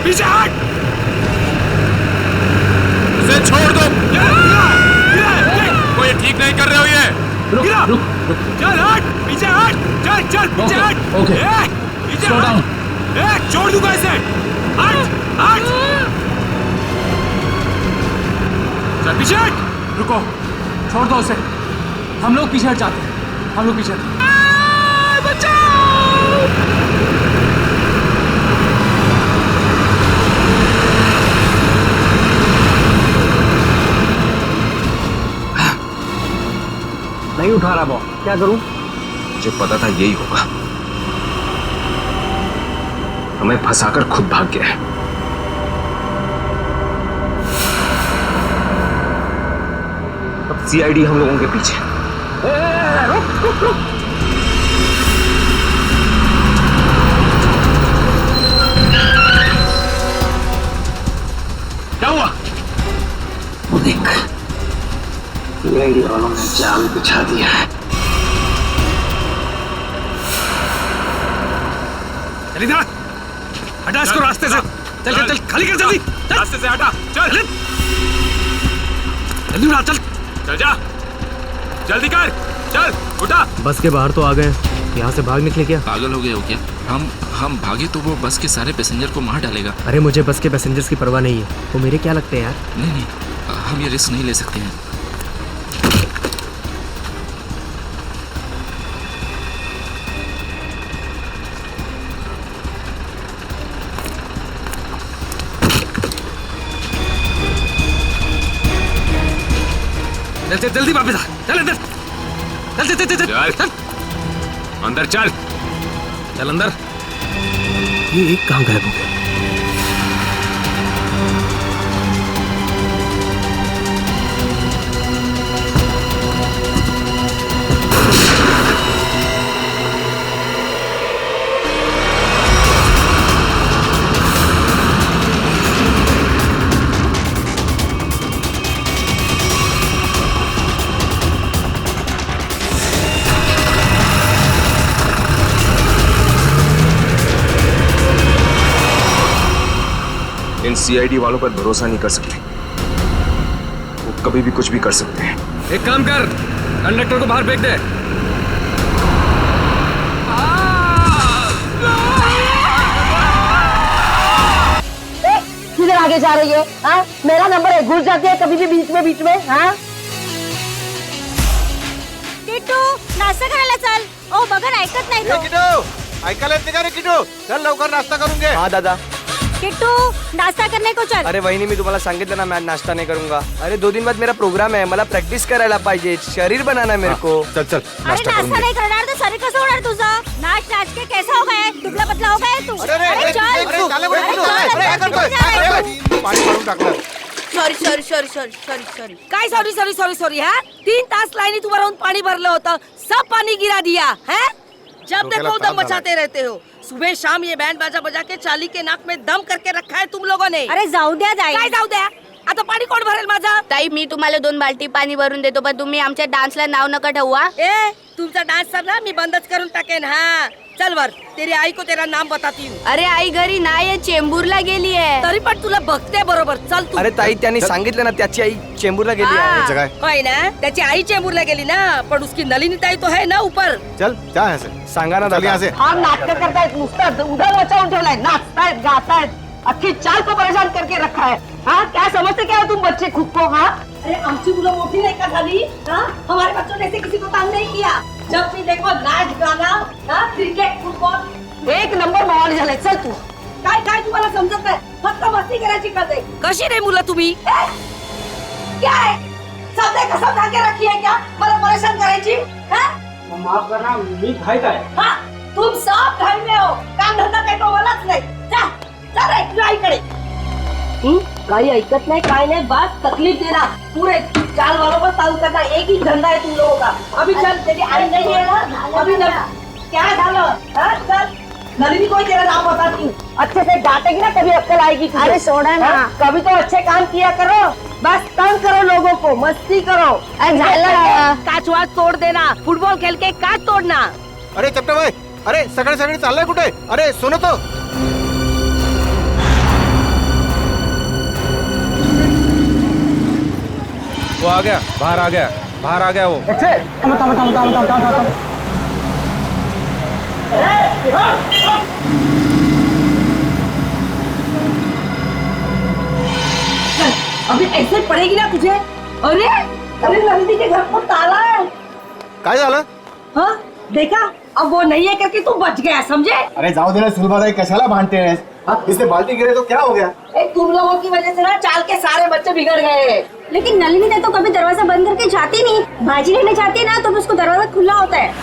पीछे हट, इसे छोड़ दो। कोई ठीक नहीं कर रहे हो ये। रुक, रुक, रुक। चल हट, पीछे हट, चल चल पीछे हट। ओके, पीछे हट। ए, छोड़ दूंगा इसे। हट, हट, चल पीछे हट। रुको, छोड़ दो उसे। हम लोग पीछे हट जाते हैं। हम लोग पीछे। नहीं उठा रहा, बॉस क्या करूं? मुझे पता था यही होगा। हमें फंसाकर खुद भाग गया है। अब सीआईडी हम लोगों के पीछे। रुक रुक रुक। क्या हुआ? वो देख, सीआईडी वालों ने जाल बिछा दिया है। चल इधर, हटा इसको रास्ते से। चल चल चल, खाली कर जल्दी। रास्ते से हटा, चल जल्दी उठा, चल चल जा, जल्दी कर, चल उठा। बस के बाहर तो आ गए, यहाँ से भाग निकले क्या? पागल हो गए हो क्या? हम भागे तो वो बस के सारे पैसेंजर को मार डालेगा। अरे मुझे बस के पैसेंजर्स की परवाह नहीं है, वो मेरे क्या लगते हैं यार। नहीं नहीं, हम ये रिस्क नहीं ले सकते हैं। चल जल्दी वापस आ, चल अंदर, चल चल चल चल चल अंदर चल, चल अंदर। ये एक कहाँ गायब हो गया? इन सीआईडी वालों पर भरोसा नहीं कर सकते, वो कभी भी कुछ भी कर सकते हैं। एक काम कर, कंडक्टर को बाहर फेंक दे। किधर आगे जा रही है? हाँ, मेरा नंबर है, घुस जाती है कभी भी बीच में। हाँ, किट्टू नाश्ता करायला चल. ओ बघा ऐकत नाही तो. किट्टू ऐकायला येते का रे किट्टू? चल लवकर नाश्ता करून घे. हाँ दादा. किट्टू नाश्ता करने को चल. अरे वहिनी मी तुम्हाला सांगितलं ना, मैं नाश्ता नहीं करूंगा. अरे 2 दिन बाद मेरा प्रोग्राम है, मला प्रैक्टिस करायला पाहिजे, शरीर बनाना मेरे को. चल चल अरे नाश्ता नहीं करणार तर शरीर कसं होणार तुझं? नाच के कैसा हो गया? दुबला पतला हो गया तू. अरे चल. पाणी मारून टाकलं. सॉरी काय सॉरी हाँ 3 तास लाइनी उभं राहून पाणी भरलं होतं, सब पानी गिरा दिया है. जब देखो दम मचाते रहते हो. सुबह शाम ये बैंड बाजा बजा के चाली के नाक में दम करके रखा है तुम लोगों ने. अरे जाऊ द्या ताई. काय जाऊ द्या? आता पाणी कोण भरेल माझा? ताई मी तुम्हाला 2 बाल्टी पाणी भरून देतो, पण तुम्ही आमच्या डान्सला नाव नका ठेवा. ए तुमचा डान्स सर ना मी बंदच करून टाकेन. हाँ चल वर, तेरी आई को तेरा नाम बताती हूँ. अरे आई घरी नाही, चेंबूरला गेली आहे. तरी पण तुला बघते बरोबर. चल तू. अरे ताई त्यांनी सांगितलं ना, त्याची आई चेंबूरला गेली आहे. होय ना, त्याची आई चेंबूरला गेली ना, पण उसकी नलिनी ताई तो है ना ऊपर. चल क्या है सांगा ना दादा. हा नाटक करतायत, नुसतं उद्या मचावून ठेवलाय, नाचतायत गातायत, अख्खी चाल को परेशान करके रखा है. हाँ क्या समझते क्या हो तुम बच्चे खुद को? हाँ अरे आमची मुलं मोठी नाही का झाली? हाँ हमारे बच्चों ने ऐसे किसी को तंग नहीं किया. जब भी देखो नाच गाना, हाँ क्रिकेट फुटबॉल, 1 नंबर माहोल झालाय. चल तू. काय तुम्हाला समजत नाही, फक्त मस्ती करायची कळते. कशी रे मुलं तुम्ही? क्या है सब ने कसम खा के रखी है क्या मला परेशान करायची? हाँ माफ करना, मी घाई का है. हाँ तुम सब घर में हो, काम धंदा काही तो मलाच नाही. जा जा रे तुझ्या आईकडे. काही ऐकत नाही, काय नाही, बस तकलीफ देना. पूरे चाल वालों पर ताऊ करना, एक ही धंधा है तुम लोगों का. अभी चल, तेरी आई नहीं है ना, अभी क्या झालं? हाँ चल, नलिनी को तेरा नाम बताती हूँ. अच्छे से डांटेगी ना, कभी अक्कल आएगी तुझे. अरे छोड़ा ना. कभी तो अच्छे काम किया करो, बस तंग करो लोगों को, मस्ती करो. काच वाच तोड़ देना, फुटबॉल खेल के काच तोड़ना. अरे चपटे भाई, अरे सगळे सगळे चाललंय कुठे? अरे सुनो तो. वो आ गया, बाहर आ गया वो. अभी ऐसे पड़ेगी ना तुझे. अरे अरे नंदी के घर पर ताला है. काय झालं? हाँ देखा, अब वो नहीं है करके तू बच गया, समझे? अरे जाओ दे ना सुलभाताई, कशाला भांडते हैं? इससे बाल्टी गिरे तो क्या हो गया? तुम लोगों की वजह से ना चाल के सारे बच्चे बिगड़ गए. लेकिन नलिनी ने तो कभी दरवाजा बंद करके जाती नहीं. भाजी लेने जाती है ना तो उसको दरवाजा खुला होता है.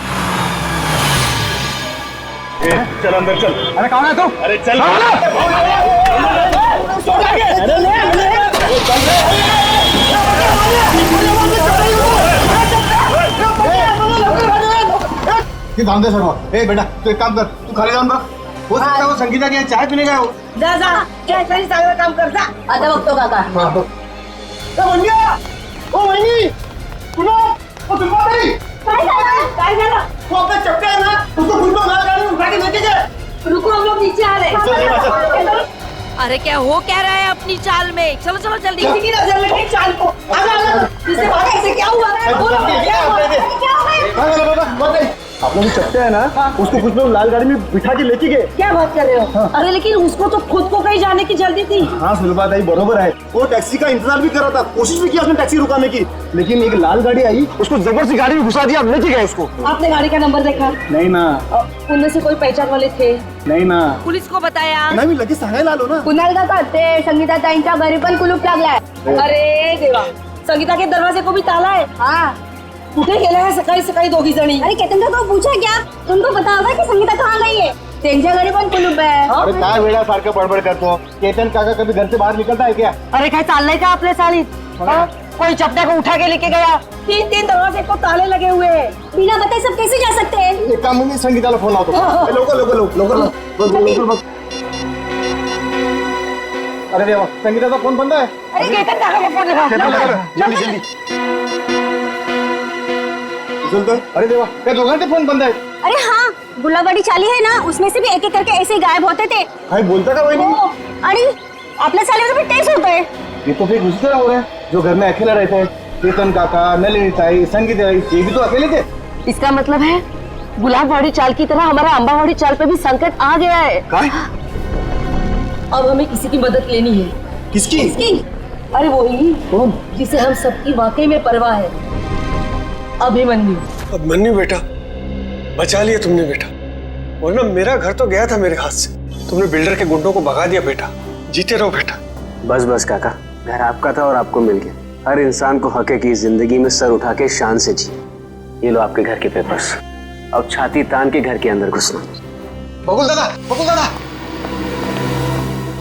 चल अंदर चल. अरे कौन है तू? अरे चल. जान दे सर्व. ए बेटा तू एक काम कर, तू खाली जाऊन बघ. हो सकता है वो संगीता की चाय पीने गया हो. जा जा, क्या सही चांगलं काम कर जा. आता बघतो काका. हाँ बघ. ओ वहिनी, सुनो, ओ सुलभाताई. काय झालं? वो अपना चपटे है ना, उसको फुटबॉल गाड़ी में उठा के लेके गए. रुको, हम लोग नीचे आ रहे चल. अरे क्या हो क्या रहा है अपनी चाल में? चलो चलो जल्दी. किसी की नजर लगी चाल को. आजा इससे भागे. ऐसे क्या हुआ? बोलो क्या हुआ? क्या हो गया? आप लोग चपटे है ना, उसको कुछ लोग लाल गाड़ी में बिठा के लेके गए. क्या बात कर रहे हो? अरे लेकिन उसको तो खुद को कहीं जाने की जल्दी थी. हाँ सुलभाताई बरोबर है, वो टैक्सी का इंतजार भी कर रहा था, कोशिश भी की उसने टैक्सी रुकाने की, लेकिन एक लाल गाड़ी आई, उसको जबरदस्ती गाड़ी में घुसा दिया, लेके गए उसको. आपने गाड़ी का नंबर देखा? नहीं ना. उनमें से कोई पहचान वाले थे? नहीं ना. पुलिस को बताया? नाही मी लगेच सांगायला आलो ना. कुणाल काका ते संगीता ताईंच्या घरी पण कुलूप लागलाय. अरे देवा, संगीता के दरवाजे को भी ताला है। हाँ, कुठे गेले हैं सकाळी सकाळी दोघी जणी? अरे केतन का पूछा क्या? तुमको पता होगा कि संगीता कहाँ गई है? त्यांच्या घरी पण कुलूप आहे। अरे काय वेळा सारखं बडबड करतो? केतन काका कभी घर से बाहर निकलता है क्या? अरे काय चाललंय का आपल्या सालीत? हाँ? कोई चपटा को उठा के लेके गया। 3 दरवाजे को ताले लगे हुए हैं। बिना बताए सब कैसे जा सकते हैं? एक काम मी संगीताला फोन लावतो। लवकर अरे देवा, संगीताचा फोन बंद आहे। अरे केतन काका को फोन लगा। जल्दी अरे देवा, क्या दोघांचे फोन बंद आहे? अरे हाँ, गुलाबड़ी चाली है ना, उसमें से भी एक एक करके ऐसे ही गायब होते थे। काय बोलता का वहिनी? अरे आपल्या सालीवर भी टेस्ट होता है। ये तो फिर उसी तरह हो रहा है जो घर में अकेला रहते हैं। केतन काका, नलिनी ताई, संगीता ताई, ये भी तो अकेले थे। इसका मतलब है गुलाबवाड़ी चाल की तरह हमारा अंबावाड़ी चाल पे भी संकट आ गया है। अब हमें किसी की मदद लेनी है। किसकी? अरे वही कौन जिसे हम सबकी वाकई में परवाह है, अभिमन्यु। अभिमन्यु बेटा, बचा लिया तुमने बेटा, वरना मेरा घर तो गया था मेरे हाथ से। तुमने बिल्डर के गुंडों को भगा दिया बेटा। जीते रहो बेटा। बस बस काका, घर आपका था और आपको मिल गया। हर इंसान को हक है कि जिंदगी में सर उठा के शान से जिए। ये लो आपके घर के पेपर्स। अब छाती तान के घर के अंदर घुसना। बकुल दादा,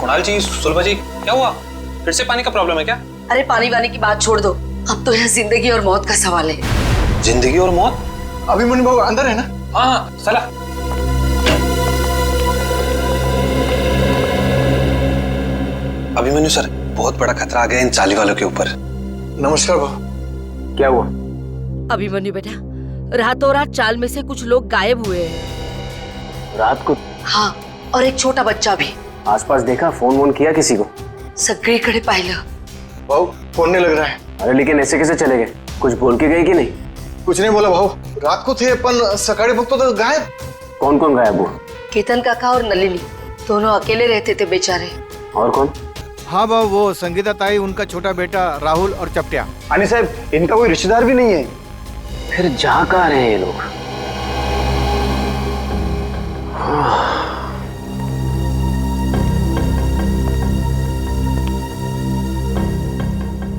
कुणाल जी, सुलभा जी, क्या हुआ? फिर से पानी का प्रॉब्लम है क्या? अरे पानी वानी की बात छोड़ दो, अब तो यह जिंदगी और मौत का सवाल है। जिंदगी और मौत? अभिमन्यु बाबू अंदर है ना? हाँ, चला। अभिमन्यु सर, बहुत बड़ा खतरा आ गया इन चाली वालों के ऊपर। नमस्कार बाबू। क्या हुआ? अभिमन्यु बेटा, रातों रात चाल में से कुछ लोग गायब हुए हैं। रात को? हाँ, और एक छोटा बच्चा भी। आसपास देखा, फोन वोन किया किसी को? सगळीकडे पाहिलं। भाऊ, फोन नहीं लग रहा है। अरे लेकिन ऐसे कैसे चले गए? कुछ बोल के गए कि नहीं? कुछ नहीं बोला भाऊ, रात को थे पण सकाळी बघतो तो गायब। कौन कौन गायब हुआ? केतन काका और नलिनी दोनों अकेले रहते थे बेचारे। और कौन? हाँ बाबू, वो संगीता ताई, उनका छोटा बेटा राहुल और चपटिया। आणि साहब, इनका कोई रिश्तेदार भी नहीं है। फिर जा कहाँ रहे हैं ये लोग?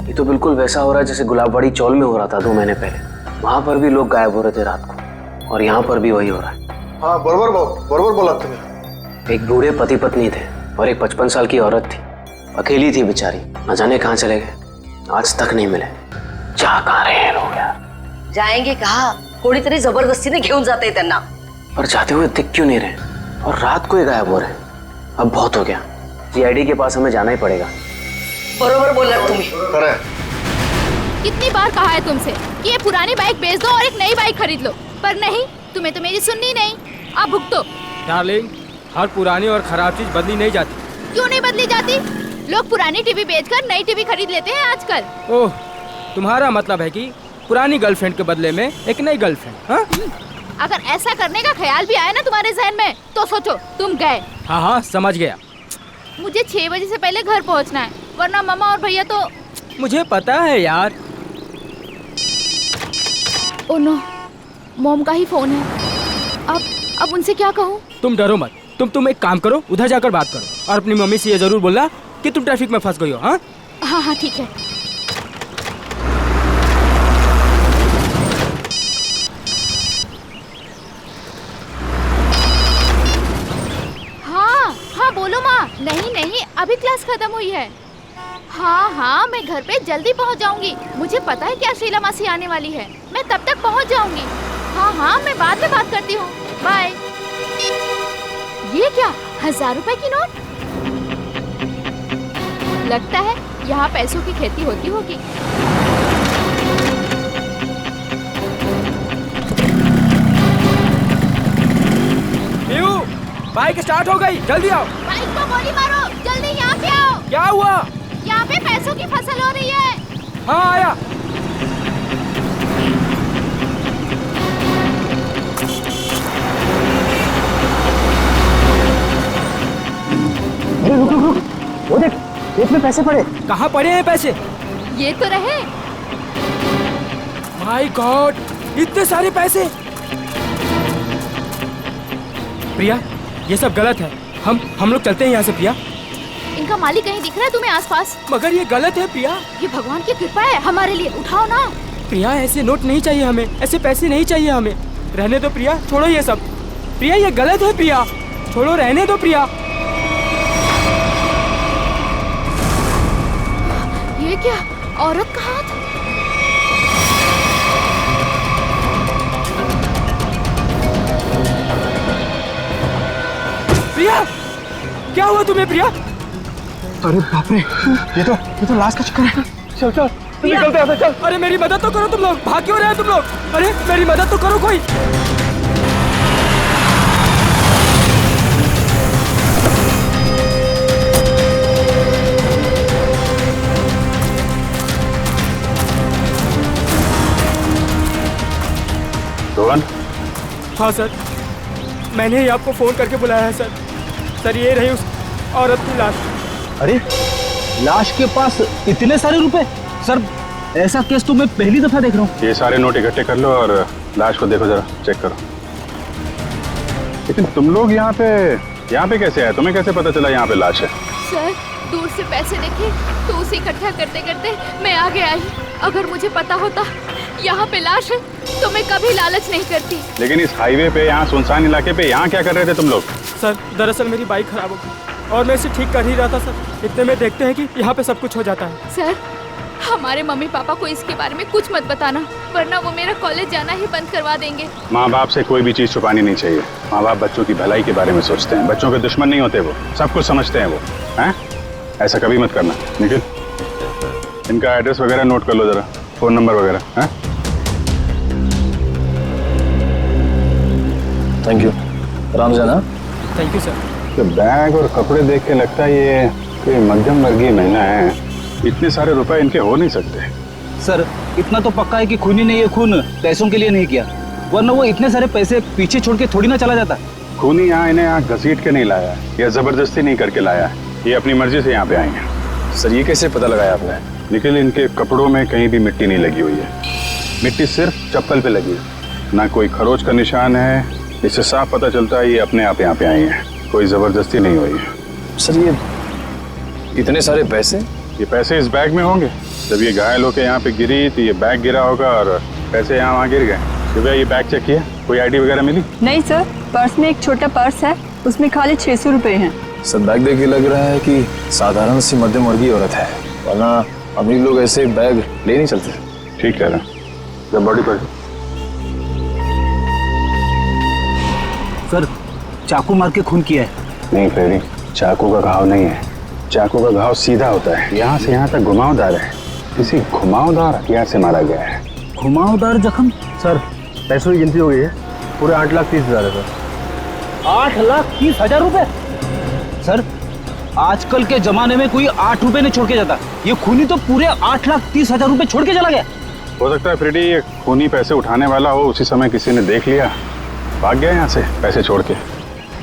ये तो बिल्कुल वैसा हो रहा है जैसे गुलाबवाड़ी चौल में हो रहा था 2 महीने पहले। वहां पर भी लोग गायब हो रहे थे रात को, और यहाँ पर भी वही हो रहा है। हाँ बरोबर भाऊ, बरोबर बोला तुमने। एक बूढ़े पति पत्नी थे और एक 55 साल की औरत थी। अकेली थी बेचारी, न जाने कहाँ चले गए, आज तक नहीं मिले। जा कहाँ रहे हैं लोग यार? जाएंगे कहाँ? कोणीतरी जबरदस्तीने घेऊन जाते हैं त्यांना। पर जाते हुए दिख क्यों नहीं रहे? और रात को ही गायब हो रहे हैं। अब बहुत हो गया, सीआईडी के पास हमें जाना ही पड़ेगा। बरोबर बोला तुम्ही। कितनी बार कहा है तुमसे कि ये पुरानी बाइक बेच दो और एक नई बाइक खरीद लो, पर नहीं, तुम्हें तो मेरी सुननी नहीं। अब भुगतो। डार्लिंग, हर पुरानी और खराब चीज बदली नहीं जाती। क्यों नहीं बदली जाती? लोग पुरानी टीवी बेचकर नई टीवी खरीद लेते हैं आजकल। ओह, तुम्हारा मतलब है कि पुरानी गर्लफ्रेंड के बदले में एक नई गर्लफ्रेंड? हाँ? अगर ऐसा करने का ख्याल भी आया ना तुम्हारे जहन में, तो सोचो तुम गए। हाँ हाँ, समझ गया। मुझे 6 बजे से पहले घर पहुंचना है, वरना मामा और भैया तो। मुझे पता है यार। ओह नो, मॉम का ही फोन है। अब उनसे क्या कहूँ? तुम डरो मत, तुम एक काम करो, उधर जाकर बात करो और अपनी मम्मी से ये जरूर बोलना कि तुम ट्रैफिक में फंस गई हो। हाँ हाँ, ठीक है। हाँ बोलो माँ। नहीं, अभी क्लास खत्म हुई है। हाँ, मैं घर पे जल्दी पहुँच जाऊंगी। मुझे पता है क्या शीला मासी आने वाली है, मैं तब तक पहुँच जाऊंगी। हाँ, मैं बाद में बात करती हूँ। बाय। ये क्या, 1000 रुपए की नोट? लगता है यहाँ पैसों की खेती होती होगी। बाइक स्टार्ट हो गई, जल्दी आओ। बाइक को गोली मारो, जल्दी यहाँ पे आओ। क्या हुआ? यहाँ पे पैसों की फसल हो रही है। हाँ आया। अरे रुक, वो देख, खेत में पैसे पड़े। कहाँ पड़े हैं पैसे? ये तो रहे। माय गॉड, इतने सारे पैसे। प्रिया, ये सब गलत है। हम लोग चलते हैं यहाँ से प्रिया। इनका मालिक कहीं दिख रहा है तुम्हें आसपास? मगर ये गलत है प्रिया। ये भगवान की कृपा है हमारे लिए, उठाओ ना। प्रिया ऐसे नोट नहीं चाहिए हमें, ऐसे पैसे नहीं चाहिए हमें। रहने दो प्रिया, छोड़ो ये सब। प्रिया ये गलत है प्रिया, छोड़ो, रहने दो प्रिया। ये क्या, औरत का हाथ? प्रिया क्या हुआ तुम्हें प्रिया? अरे बाप रे, ये तो लाश का चक्कर है। चल चल निकलते हैं, चल। अरे मेरी मदद तो करो तुम लोग, भाग क्यों रहे हो तुम लोग? अरे मेरी मदद तो करो कोई। रोहन? हाँ सर, मैंने ही आपको फोन करके बुलाया है सर। सर ये रही उस औरत की लाश। अरे लाश के पास इतने सारे रुपए? सर ऐसा केस तो मैं पहली दफा देख रहा हूँ। ये सारे नोट इकट्ठे कर लो और लाश को देखो, जरा चेक करो। लेकिन तुम लोग यहाँ पे कैसे आए? तुम्हें कैसे पता चला यहाँ पे लाश है? सर दूर से पैसे देखे तो उसे इकट्ठा करते करते मैं आगे आई। अगर मुझे पता होता यहाँ पे लाश है तो मैं कभी लालच नहीं करती। लेकिन इस हाईवे पे, यहाँ सुनसान इलाके पे, यहाँ क्या कर रहे थे तुम लोग? सर दरअसल मेरी बाइक खराब हो गई और मैं इसे ठीक कर ही रहा था सर। इतने में देखते हैं कि यहाँ पे सब कुछ हो जाता है। सर हमारे मम्मी पापा को इसके बारे में कुछ मत बताना, वरना वो मेरा कॉलेज जाना ही बंद करवा देंगे। माँ बाप से कोई भी चीज छुपानी नहीं चाहिए। माँ बाप बच्चों की भलाई के बारे में सोचते हैं, बच्चों के दुश्मन नहीं होते, वो सब कुछ समझते हैं वो। हैं? ऐसा कभी मत करना। निखिल इनका एड्रेस वगैरह नोट कर लो जरा, फोन नंबर वगैरह। हैं? Thank you. राम जाना। Thank you sir. तो बैग और कपड़े देख के लगता है ये कोई मध्यम वर्गीय महिला है। इतने सारे रुपए इनके हो नहीं सकते। सर इतना तो पक्का है कि खूनी ने ये खून पैसों के लिए नहीं किया, वरना वो इतने सारे पैसे पीछे छोड़ के थोड़ी ना चला जाता। खूनी यहाँ इन्हें यहाँ घसीट के नहीं लाया या जबरदस्ती नहीं करके लाया, ये अपनी मर्जी से यहाँ पे आई हैं। सर ये कैसे पता लगाया आपने? निखिल इनके कपड़ों में कहीं भी मिट्टी नहीं लगी हुई है, मिट्टी सिर्फ चप्पल पे लगी है, ना कोई खरोच का निशान है। इससे साफ पता चलता है ये अपने आप यहाँ पे आई हैं, कोई जबरदस्ती नहीं हुई है। सर ये इतने सारे पैसे? ये पैसे इस बैग में होंगे। जब ये घायल होकर यहाँ पे गिरी तो ये बैग गिरा होगा और पैसे यहाँ वहाँ गिर गए। सुबह ये बैग चेक किया, कोई आईडी वगैरह मिली? नहीं सर, पर्स में एक छोटा पर्स है, उसमें खाली 600 रुपए हैं। सर बैग देख के लग रहा है कि साधारण सी मध्यम वर्गीय औरत है, वरना अमीर लोग ऐसे बैग ले नहीं चलते। ठीक कह रहा जब बॉडी पर। सर चाकू मार के खून किया है। नहीं फ्रेडी, चाकू का घाव नहीं है, चाकू का घाव सीधा होता है, यहाँ से यहाँ तक घुमावदार है। किसी घुमावदार हथियार से मारा गया है। घुमावदार जख्म? सर पैसों की गिनती हो गई है, पूरे 8,30,000 है सर। 8,30,000 रुपए? सर आजकल के जमाने में कोई 8 रुपए नहीं छोड़ के जाता, ये खूनी तो पूरे 8,30,000 रुपए छोड़ के चला गया। हो सकता है फ्रेडी ये खूनी पैसे उठाने वाला हो, उसी समय किसी ने देख लिया, भाग गया यहाँ से पैसे छोड़ के।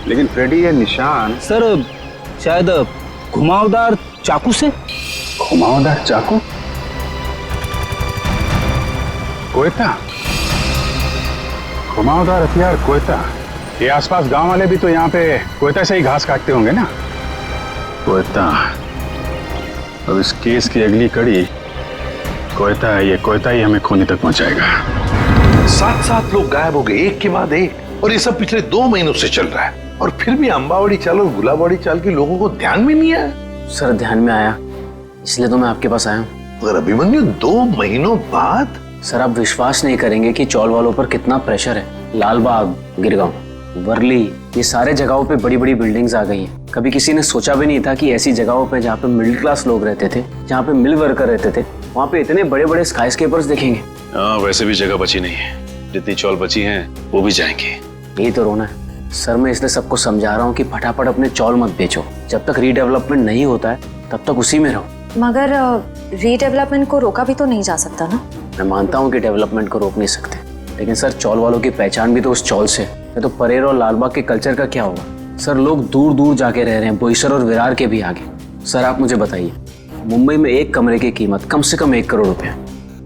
लेकिन फ्रेडी ये निशान सर शायद घुमावदार चाकू से। घुमावदार चाकू? कोयता? घुमावदार हथियार कोयता? ये आसपास गांव वाले भी तो यहाँ पे कोयता से ही घास काटते होंगे ना। कोयता। अब इस केस की अगली कड़ी कोयता है। ये कोयता ही हमें खूनी तक पहुंचाएगा। 7 लोग गायब हो गए एक के बाद एक, और ये सब पिछले 2 महीनों से चल रहा है, और फिर भी अम्बावड़ी चाल और गुलाबवाड़ी चाल के लोगों को ध्यान में नहीं आया। सर ध्यान में आया, इसलिए तो मैं आपके पास आया हूँ। मगर अभिमन्यु 2 महीनों बाद? सर आप विश्वास नहीं करेंगे कि चौल वालों पर कितना प्रेशर है। लालबाग, गिरगांव, वर्ली, ये सारे जगहों पे बड़ी बड़ी बिल्डिंग्स आ गई हैं। कभी किसी ने सोचा भी नहीं था कि ऐसी जगहों पे जहाँ पे मिडिल क्लास लोग रहते थे, जहाँ पे मिल वर्कर रहते थे, वहाँ पे इतने बड़े बड़े स्काईस्केपर्स देखेंगे। हाँ वैसे भी जगह बची नहीं है, जितनी चौल बची हैं वो भी जाएंगे। यही तो रोना है सर। मैं इसलिए सबको समझा रहा हूँ कि फटाफट अपने चौल मत बेचो, जब तक रीडेवलपमेंट नहीं होता है तब तक उसी में रहो। मगर रीडेवलपमेंट को रोका भी तो नहीं जा सकता ना। मैं मानता हूँ कि डेवलपमेंट को रोक नहीं सकते, लेकिन सर चौल वालों की पहचान भी तो उस चौल से है। तो परेर और लालबाग के कल्चर का क्या होगा? सर लोग दूर दूर जाके रह रहे हैं, बोईसर और विरार के भी आगे। सर आप मुझे बताइए, मुंबई में एक कमरे की कीमत कम से कम 1 करोड़ रुपए,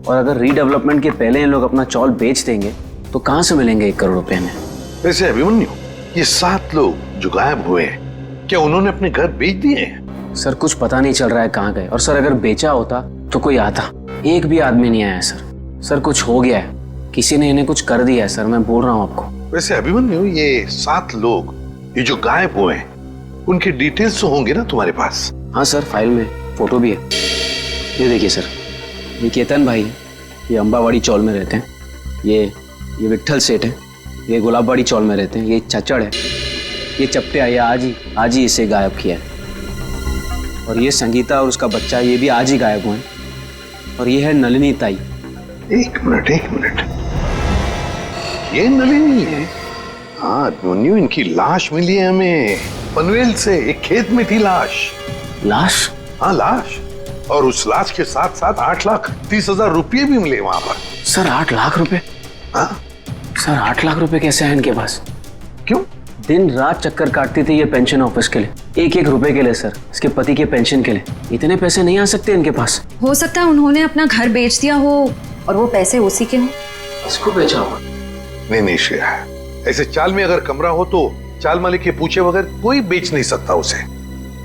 और अगर रीडेवलपमेंट के पहले इन लोग अपना चौल बेच देंगे तो कहाँ से मिलेंगे 1 करोड़ रुपए में? वैसे अभिमन्यु, ये 7 लोग जो गायब हुए हैं, क्या उन्होंने अपने घर बेच दिए हैं? सर कुछ पता नहीं चल रहा है कहाँ गए, और सर अगर बेचा होता तो कोई आता। एक भी आदमी नहीं आया सर। सर कुछ हो गया है, किसी ने इन्हें कुछ कर दिया है सर, मैं बोल रहा हूँ आपको। वैसे अभिमन्यु, ये 7 लोग ये जो गायब हुए हैं उनके डिटेल्स तो होंगे ना तुम्हारे पास? हाँ सर, फाइल में फोटो भी है। ये देखिए सर, ये केतन भाई है, ये अंबावाड़ी चौल में रहते हैं। ये विट्ठल सेठ है, ये गुलाबबाड़ी चौल में रहते हैं। ये चचड़ है, ये चपटे ये आज ही इसे गायब किया है। और ये संगीता और उसका बच्चा, ये भी आज ही गायब हुए हैं। और ये है नलिनी ताई। एक मिनट, ये नलिनी है? हाँ अभिमन्यु, इनकी लाश मिली है हमें पनवेल से, एक खेत में थी लाश। लाश? हाँ लाश, और उस लाश के साथ साथ 8,30,000 रुपये भी मिले वहां पर। सर 8 लाख रुपए? हाँ सर 8 लाख रुपए कैसे हैं इनके पास? क्यों? दिन रात चक्कर काटती थी ये पेंशन ऑफिस के लिए, एक रुपए के लिए सर, इसके पति के पेंशन के लिए। इतने पैसे नहीं आ सकते इनके पास। हो सकता है उन्होंने अपना घर बेच दिया हो और वो पैसे उसी के हों। इसको बेचा होगा? नहीं श्रेया, ऐसे चाल में अगर कमरा हो तो चाल मालिक के पूछे बगैर कोई बेच नहीं सकता उसे।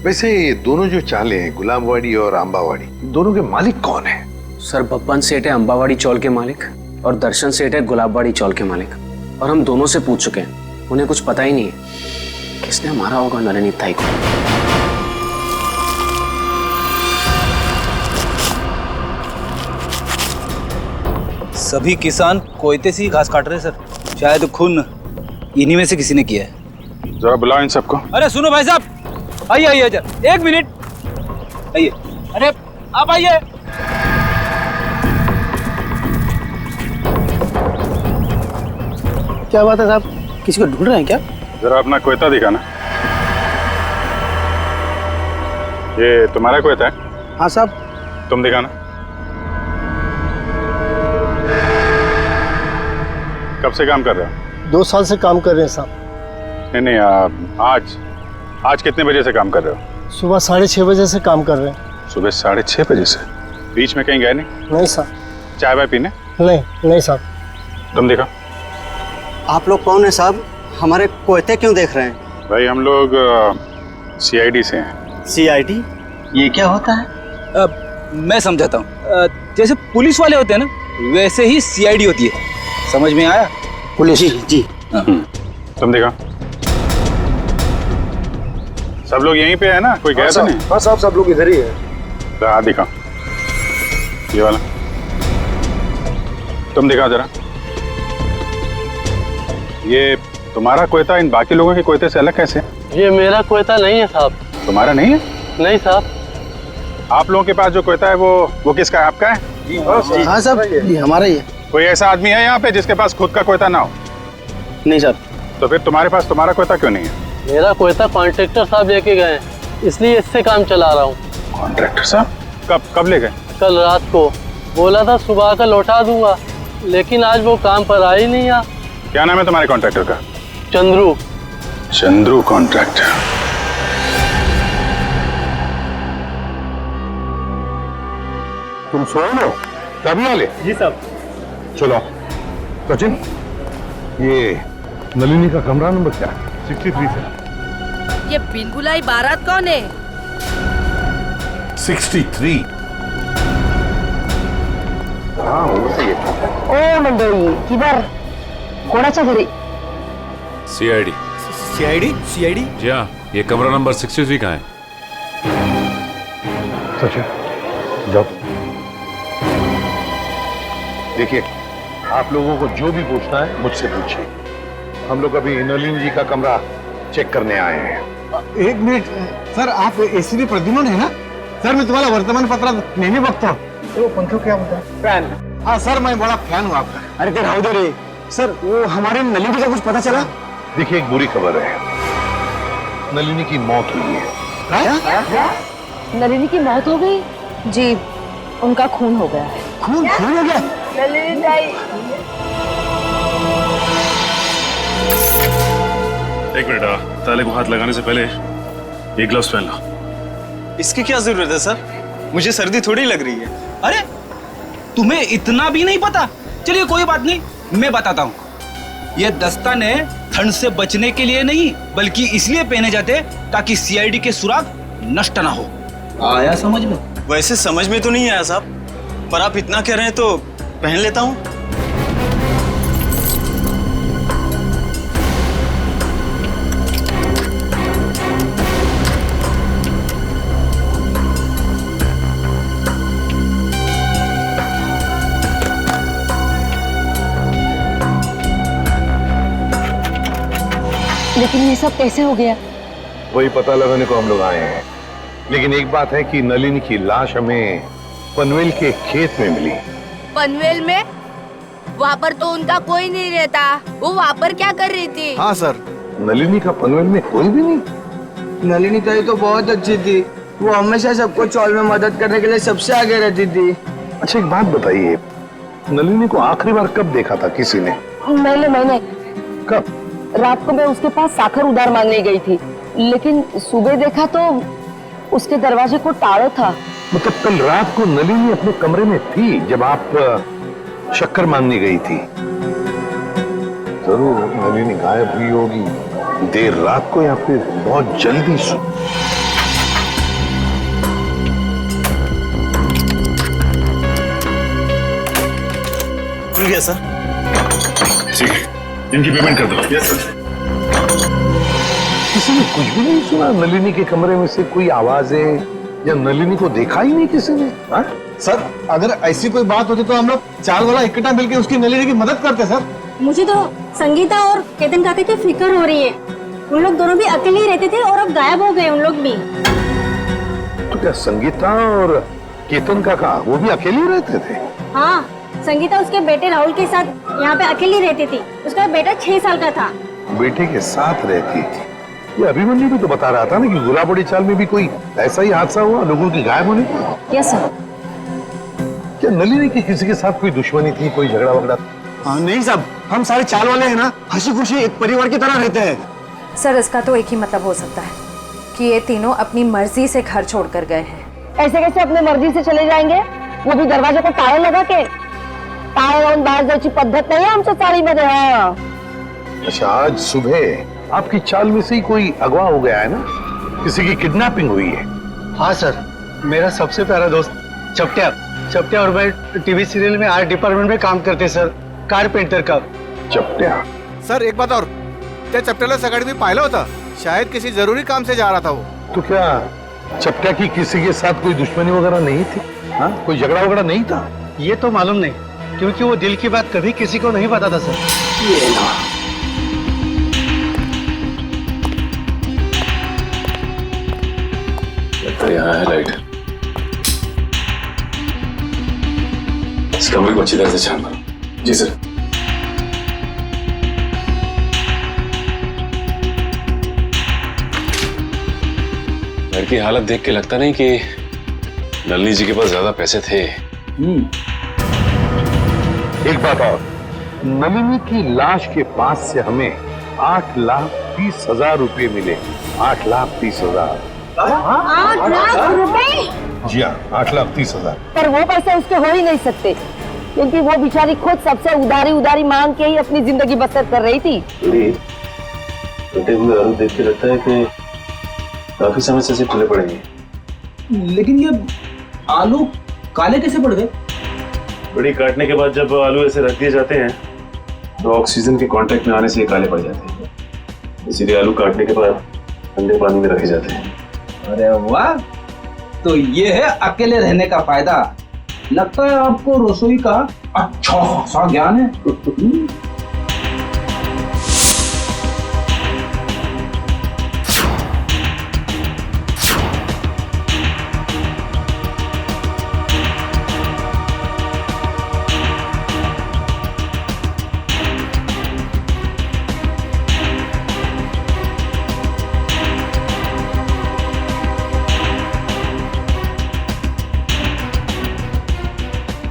वैसे ये दोनों जो चालें हैं, गुलाबवाड़ी और अंबावाड़ी, दोनों के मालिक कौन है? सर बब्बन सेठ है अंबावाड़ी चौल के मालिक, और दर्शन सेठ है गुलाबबाड़ी चौल के मालिक। और हम दोनों से पूछ चुके हैं, उन्हें कुछ पता ही नहीं है किसने मारा होगा नलिनी ताई को। सभी किसान कोयते से ही घास काट रहे हैं सर। शायद खून इन्हीं में से किसी ने किया है। जरा बुलाओ इन सबको। अरे सुनो भाई साहब, आइए जरा 1 मिनट आइए। अरे आप आइए। क्या बात है साहब, किसी को ढूंढ रहे हैं क्या? जरा अपना कोयता दिखाना। ये तुम्हारा कोयता है? हाँ साहब। तुम दिखाना। कब से काम कर रहे हो? 2 साल से काम कर रहे हैं साहब। नहीं, आज कितने बजे से काम कर रहे हो? सुबह 6:30 बजे से काम कर रहे हैं। सुबह 6:30 बजे से? बीच में कहीं गए नहीं? नहीं साहब। चाय वाय पीने? नहीं साहब। तुम देखा। आप लोग कौन है साहब? हमारे कोयते क्यों देख रहे हैं? भाई हम लोग CID से हैं। CID? ये क्या होता है? मैं समझाता हूँ। जैसे पुलिस वाले होते हैं ना, वैसे ही CID होती है। समझ में आया? पुलिस? जी। तुम देखा। सब लोग यहीं पे है ना, कोई गया तो नहीं? हाँ साहब, सब लोग इधर ही है। हाँ दिखा, ये वाला तुम दिखा जरा। ये तुम्हारा कोयता इन बाकी लोगों के कोयते से अलग कैसे? ये मेरा कोयता नहीं है साहब। तुम्हारा नहीं है? नहीं साहब। आप लोगों के पास जो कोयता है वो किसका है? आपका है? हाँ साहब, ये हमारा ही है। कोई ऐसा आदमी है यहाँ पे जिसके पास खुद का कोयता ना हो? नहीं साहब। तो फिर तुम्हारे पास तुम्हारा कोयता क्यों नहीं है? मेरा कोयता कॉन्ट्रैक्टर साहब लेके गए, इसलिए इससे काम चला रहा हूँ। कॉन्ट्रैक्टर साहब कब ले गए? कल रात को। बोला था सुबह का लौटा दूंगा, लेकिन आज वो काम पर आ ही नहीं। क्या नाम है तुम्हारे कॉन्ट्रैक्टर का? चंद्रू कॉन्ट्रैक्टर। तुम सोए हो? चाबी वाले? जी साहब। चलो सचिन, ये नलिनी का कमरा नंबर क्या है? 63 से। ये बिनबुलाई बारात कौन है? 63। हाँ वो सही है। ओ मंडळी, किधर कोणाच्या घरी? CID। CID? जी हाँ, ये कमरा नंबर 63 का है। सचिन जाओ। देखिए, आप लोगों को जो भी पूछना है मुझसे पूछिए। हम लोग अभी नलिनी जी का कमरा चेक करने आए हैं। 1 मिनिट सर, आप ACP प्रद्युमन है ना? सर मैं तुम्हाला वर्तमानपत्रात नेहमी बघतो। तो पंखा क्या होता है? फैन। हाँ सर, मैं बड़ा फैन हूँ आपका। अरे ते राहू दे रे सर, वो हमारे नलिनी का कुछ पता चला? देखिए, एक बुरी खबर है, नलिनी की मौत हुई है। नलिनी की मौत हो गई? जी, उनका खून हो गया है। खून हो गया? नलिनी ताई। एक मिनट, ताले को हाथ लगाने से पहले ये ग्लव्स पहन लो। इसकी क्या जरूरत है सर? मुझे सर्दी थोड़ी लग रही है। अरे तुम्हें इतना भी नहीं पता? चलिए कोई बात नहीं, मैं बताता हूँ। ये दस्ताने ठंड से बचने के लिए नहीं, बल्कि इसलिए पहने जाते ताकि CID के सुराग नष्ट ना हो। आया समझ में? वैसे समझ में तो नहीं आया साहब, पर आप इतना कह रहे हैं तो पहन लेता हूँ। लेकिन ये सब कैसे हो गया? वही पता लगाने को हम लोग आए हैं। लेकिन एक बात है कि नलिनी की लाश हमें पनवेल के खेत में मिली। पनवेल में? वहाँ पर तो उनका कोई नहीं रहता। वो वहाँ पर क्या कर रही थी? हाँ सर, नलिनी का पनवेल में कोई भी नहीं। नलिनी ताई तो बहुत अच्छी थी, वो हमेशा सबको चौल में मदद करने के लिए सबसे आगे रहती थी। अच्छा एक बात बताइए, नलिनी को आखिरी बार कब देखा था किसी ने? मैंने कब? रात को मैं उसके पास साखर उधार मांगने गई थी, लेकिन सुबह देखा तो उसके दरवाजे को ताला था। मतलब कल रात को नलिनी अपने कमरे में थी जब आप शक्कर मांगने गई थी। जरूर नलिनी गायब हुई होगी देर रात को या फिर बहुत जल्दी। खुल गया सर। ठीक है, इनकी पेमेंट कर दो। Yes sir. किसी ने कुछ भी नहीं सुना? नलिनी के कमरे में से कोई आवाजें या नलिनी को देखा ही नहीं किसी ने? हा? सर अगर ऐसी कोई बात होती तो हम लोग चाल वाला इकट्ठा मिलकर उसकी नलिनी की मदद करते सर। मुझे तो संगीता और केतन काका की फिक्र हो रही है। उन लोग दोनों भी अकेले ही रहते थे और अब गायब हो गए उन लोग भी। तो क्या संगीता और केतन काका वो भी अकेले ही रहते थे? हाँ, संगीता उसके बेटे राहुल के साथ यहाँ पे अकेली रहती थी। उसका बेटा 6 साल का था। बेटे के साथ रहती थी। ये अभिमन्यु भी तो बता रहा था ना कि गुलाबड़ी चाल में भी कोई ऐसा ही हादसा हुआ लोगों की गायब होने का। Yes sir. क्या नलिनी की किसी के साथ कोई दुश्मनी थी, कोई झगड़ा वगड़ा? हाँ नहीं साहब, हम सारे चाल वाले हैं ना, हंसी खुशी एक परिवार की तरह रहते हैं। सर इसका तो एक ही मतलब हो सकता है कि ये तीनों अपनी मर्जी से घर छोड़कर गए हैं। ऐसे कैसे अपनी मर्जी से चले जाएंगे? वो भी दरवाजे को ताला लगा के। ताला लावून बाहेर जायची पद्धत नहीं है आमच्या चाळीमध्ये। हाँ। अच्छा आज सुबह आपकी चाल में से ही कोई अगवा हो गया है ना? किसी की किडनैपिंग हुई है? हाँ सर, मेरा सबसे प्यारा दोस्त चपटिया और मैं टीवी सीरियल में आर्ट डिपार्टमेंट में काम करते सर, कारपेंटर का। चपटिया? सर एक बात और, त्या चपट्याला सकाळी मी पाहिलं होतं, शायद किसी जरूरी काम से जा रहा था वो। तो क्या चपटिया की किसी के साथ कोई दुश्मनी वगैरह नहीं थी? हाँ, कोई झगड़ा वगैरह नहीं था? ये तो मालूम नहीं, क्योंकि वो दिल की बात कभी किसी को नहीं बताता सर। ये ना। तो यहाँ है लाइट। इस कमरे को अच्छी तरह से छान मारो। जी सर। घर की हालत देख के लगता नहीं कि नलिनी जी के पास ज्यादा पैसे थे। एक बात और, नलिनी की लाश के पास से हमें 8,30,000 रुपए मिले। 8,30,000। 8 लाख रुपए? जी हाँ, 8,30,000। पर वो पैसे उसके हो ही नहीं सकते, क्योंकि वो बेचारी खुद सबसे उधारी मांग के ही अपनी जिंदगी बसर कर रही थी। कटे हुए आलू देख के लगता है कि काफी समय से टूटे पड़ेंगे। लेकिन ये आलू काले कैसे पड़ गए? बड़ी काटने के बाद जब आलू ऐसे रख दिए जाते हैं तो ऑक्सीजन के कांटेक्ट में आने से ये काले पड़ जाते हैं, इसीलिए आलू काटने के बाद ठंडे पानी में रखे जाते हैं। अरे वाह, तो ये है अकेले रहने का फायदा। लगता है आपको रसोई का अच्छा खासा ज्ञान है।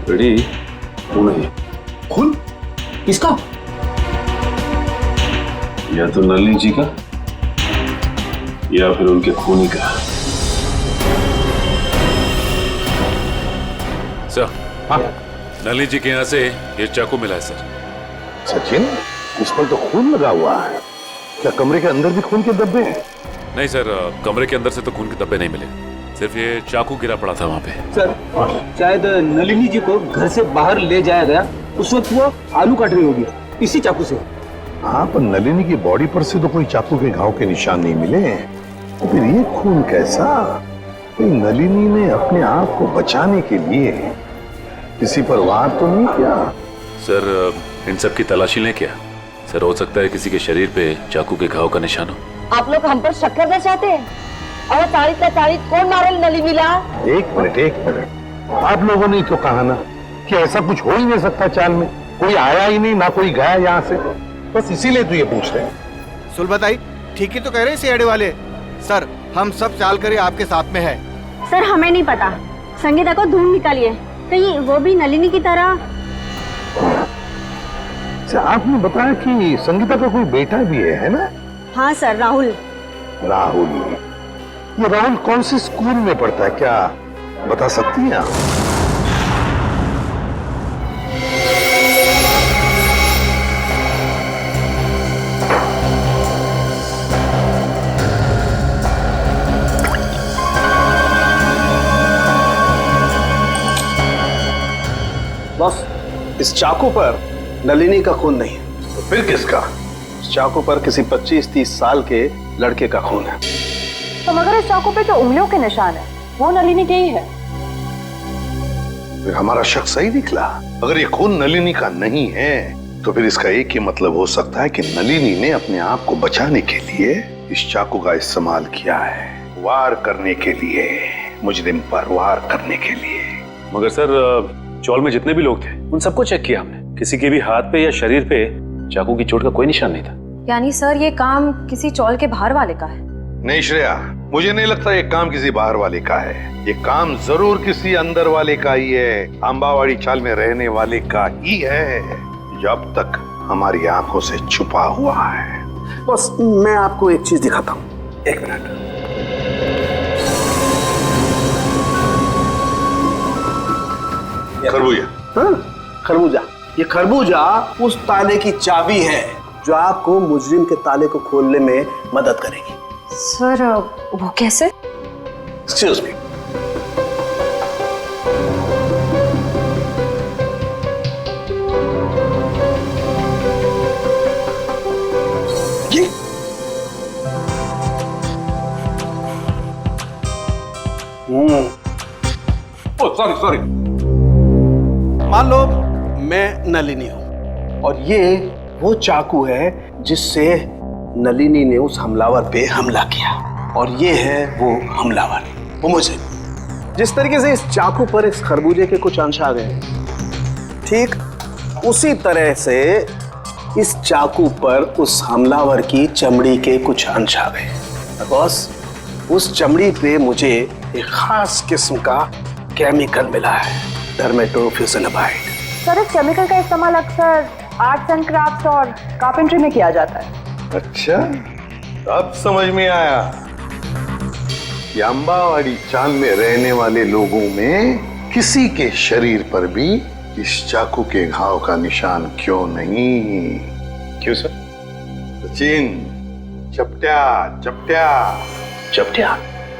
रेडी? खून है। खून? किसका? या तो नलिनी जी का या फिर उनके खूनी का। सर, हाँ, नलिनी जी के यहाँ से ये चाकू मिला है सर। सचिन, इस पर तो खून लगा हुआ है। क्या कमरे के अंदर भी खून के धब्बे हैं? नहीं सर, कमरे के अंदर से तो खून के धब्बे नहीं मिले। सिर्फ ये चाकू गिरा पड़ा था वहाँ पे। सर शायद नलिनी जी को घर से बाहर ले जाया गया, उस वक्त वो आलू काट रही होगी इसी चाकू से। हाँ, पर नलिनी की बॉडी पर से तो कोई चाकू के घाव के निशान नहीं मिले, तो फिर ये खून कैसा? नलिनी ने अपने आप को बचाने के लिए किसी पर वार तो नहीं किया? सर इन सब की तलाशी लें क्या? सर हो सकता है किसी के शरीर पे चाकू के घाव का निशान हो। आप लोग हम पर शक करना चाहते हैं? और तारीख कौन मारे नलिनी ला? एक मिनट, आप लोगों ने तो कहा ना कि ऐसा कुछ हो ही नहीं सकता चाल में, कोई आया ही नहीं, ना कोई गया यहाँ से, बस इसीलिए तो ये पूछ रहे हैं। सुन बताई, ठीक ही तो कह रहे हैं सीआईडी वाले। सर हम सब चाल कर आपके साथ में है। सर हमें नहीं पता, संगीता को ढूंढ निकालिए, कहीं वो भी नलिनी की तरह। आपने बताया कि संगीता का कोई बेटा भी है ना? हाँ सर, राहुल। राहुल, ये राहुल कौन से स्कूल में पढ़ता है, क्या बता सकती हैं आप? बॉस, इस चाकू पर नलिनी का खून नहीं है। तो फिर किसका? इस चाकू पर किसी 25-30 साल के लड़के का खून है। तो मगर इस चाकू पे जो उंगलियों के निशान है वो नलिनी के ही है। फिर हमारा शक सही निकला। अगर ये खून नलिनी का नहीं है तो फिर इसका एक ही मतलब हो सकता है कि नलिनी ने अपने आप को बचाने के लिए इस चाकू का इस्तेमाल किया है, वार करने के लिए, मुजरिम पर वार करने के लिए। मगर सर चौल में जितने भी लोग थे उन सबको चेक किया हमने, किसी के भी हाथ पे या शरीर पे चाकू की चोट का कोई निशान नहीं था। यानी सर ये काम किसी चौल के बाहर वाले का है? नहीं श्रेया, मुझे नहीं लगता ये काम किसी बाहर वाले का है। ये काम जरूर किसी अंदर वाले का ही है, अंबावाड़ी चाल में रहने वाले का ही है, जो अब तक हमारी आंखों से छुपा हुआ है। बस मैं आपको एक चीज दिखाता हूँ, एक मिनट। खरबूजा। हाँ, खरबूजा। ये खरबूजा उस ताले की चाबी है जो आपको मुजरिम के ताले को खोलने में मदद करेगी। सर वो कैसे? Excuse me. सॉरी। मान लो मैं नलिनी हूं और ये वो चाकू है जिससे नलिनी ने उस हमलावर पे हमला किया, और ये है वो हमलावर, वो मुझे। जिस तरीके से इस चाकू पर इस खरबूजे के कुछ अंश आ गए, ठीक उसी तरह से इस चाकू पर उस हमलावर की चमड़ी के कुछ अंश आ गए। बॉस, उस चमड़ी पे मुझे एक खास किस्म का केमिकल मिला है, डर्मेटोफ्यूजिनामाइड। सर इस केमिकल का इस्तेमाल अक्सर आर्ट्स एंड क्राफ्ट्स और कारपेंट्री में किया जाता है। अच्छा, अब समझ में आया कि अंबावाड़ी चाल में रहने वाले लोगों में किसी के शरीर पर भी इस चाकू के घाव का निशान क्यों नहीं। क्यों सर? सचिन, चपट्या चपट्या चपट्या।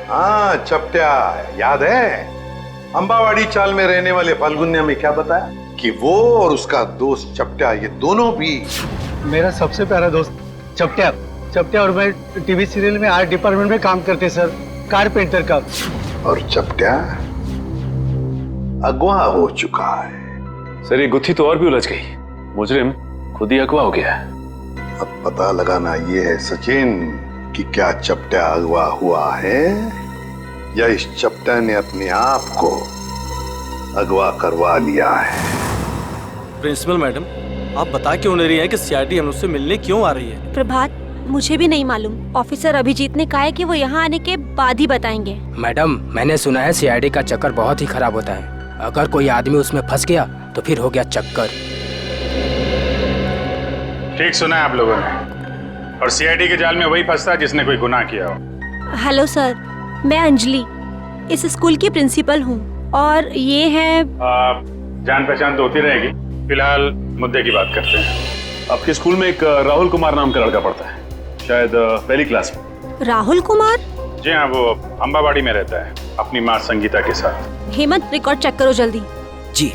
हाँ चपट्या, याद है? अंबावाड़ी चाल में रहने वाले फाल्गुन्या में क्या बताया कि वो और उसका दोस्त चपट्या, ये दोनों भी मेरा सबसे प्यारा दोस्त चपट्या और मैं टीवी सीरियल में आर्ट डिपार्टमेंट में काम करते सर, कारपेंटर का। और चपट्या अगवा हो चुका है। सर ये गुत्थी तो और भी उलझ गई, मुजरिम खुद ही अगवा हो गया है। अब पता लगाना ये है सचिन कि क्या चपट्या अगवा हुआ है या इस चपट्या ने अपने आप को अगवा करवा लिया है। प्रिंसिपल मैडम, आप बता क्यों नहीं रही हैं कि सीआईडी हम उससे मिलने क्यों आ रही है? प्रभात, मुझे भी नहीं मालूम। ऑफिसर अभिजीत ने कहा है कि वो यहाँ आने के बाद ही बताएंगे। मैडम, मैंने सुना है सीआईडी का चक्कर बहुत ही खराब होता है। अगर कोई आदमी उसमें फंस गया तो फिर हो गया चक्कर। ठीक सुना है आप लोगों ने, और सीआईडी के जाल में वही फंसता है जिसने कोई गुनाह किया हो। हेलो सर, मैं अंजलि इस स्कूल की प्रिंसिपल हूँ, और ये है जान पहचान तो होती रहेगी, फिलहाल मुद्दे की बात करते हैं। आपके स्कूल में एक राहुल कुमार नाम का लड़का पढ़ता है, शायद पहली क्लास में। राहुल कुमार? जी हाँ, वो अंबावाड़ी में रहता है। अपनी माँ संगीता के साथ। हेमंत रिकॉर्ड चेक करो जल्दी। जी।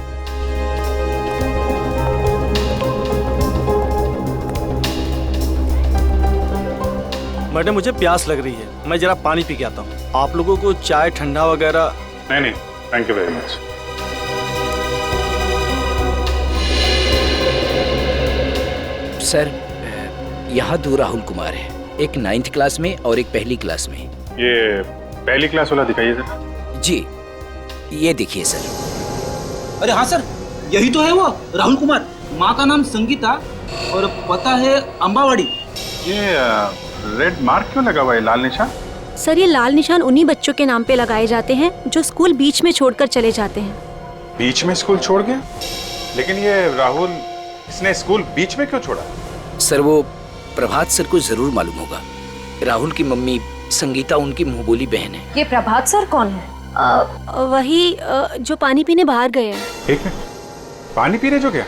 मैडम मुझे प्यास लग रही है, मैं जरा पानी पी के आता हूँ। आप लोगों को चाय ठंडा वगैरह? नहीं, thank you very much. Sir यहाँ 2 राहुल कुमार है, एक 9th क्लास में और एक पहली क्लास में। ये पहली क्लास वाला दिखाइए सर। जी ये देखिए सर। अरे हाँ सर, यही तो है वो राहुल कुमार। माँ का नाम संगीता और पता है अम्बावाड़ी। ये रेड मार्क क्यों लगा हुआ है, लाल निशान? सर ये लाल निशान उन्हीं बच्चों के नाम पे लगाए जाते हैं जो स्कूल बीच में छोड़कर चले जाते हैं। बीच में स्कूल छोड़ गया? लेकिन ये राहुल, इसने स्कूल बीच में क्यों छोड़ा? सर वो प्रभात सर को जरूर मालूम होगा। राहुल की मम्मी संगीता उनकी मुंहबोली बहन है। ये प्रभात सर कौन है? वही जो पानी पीने बाहर गए हैं। ठीक है, पानी पीने जो गया?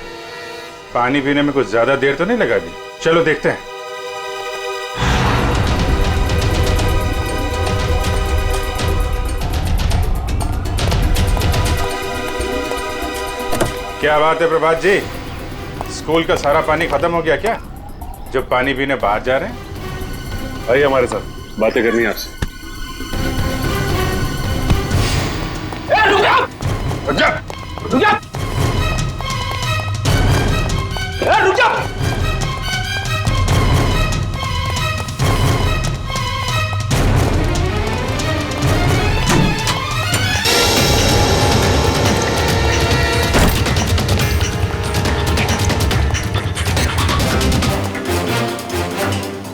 पानी पीने में कुछ ज्यादा देर तो नहीं लगा दी? चलो देखते हैं। क्या बात है प्रभात जी, स्कूल का सारा पानी खत्म हो गया क्या, जब पानी पीने बाहर जा रहे हैं? आइए हमारे साथ, बातें करनी है आपसे। रुक जा! रुक जा! रुक जा! रुक जा!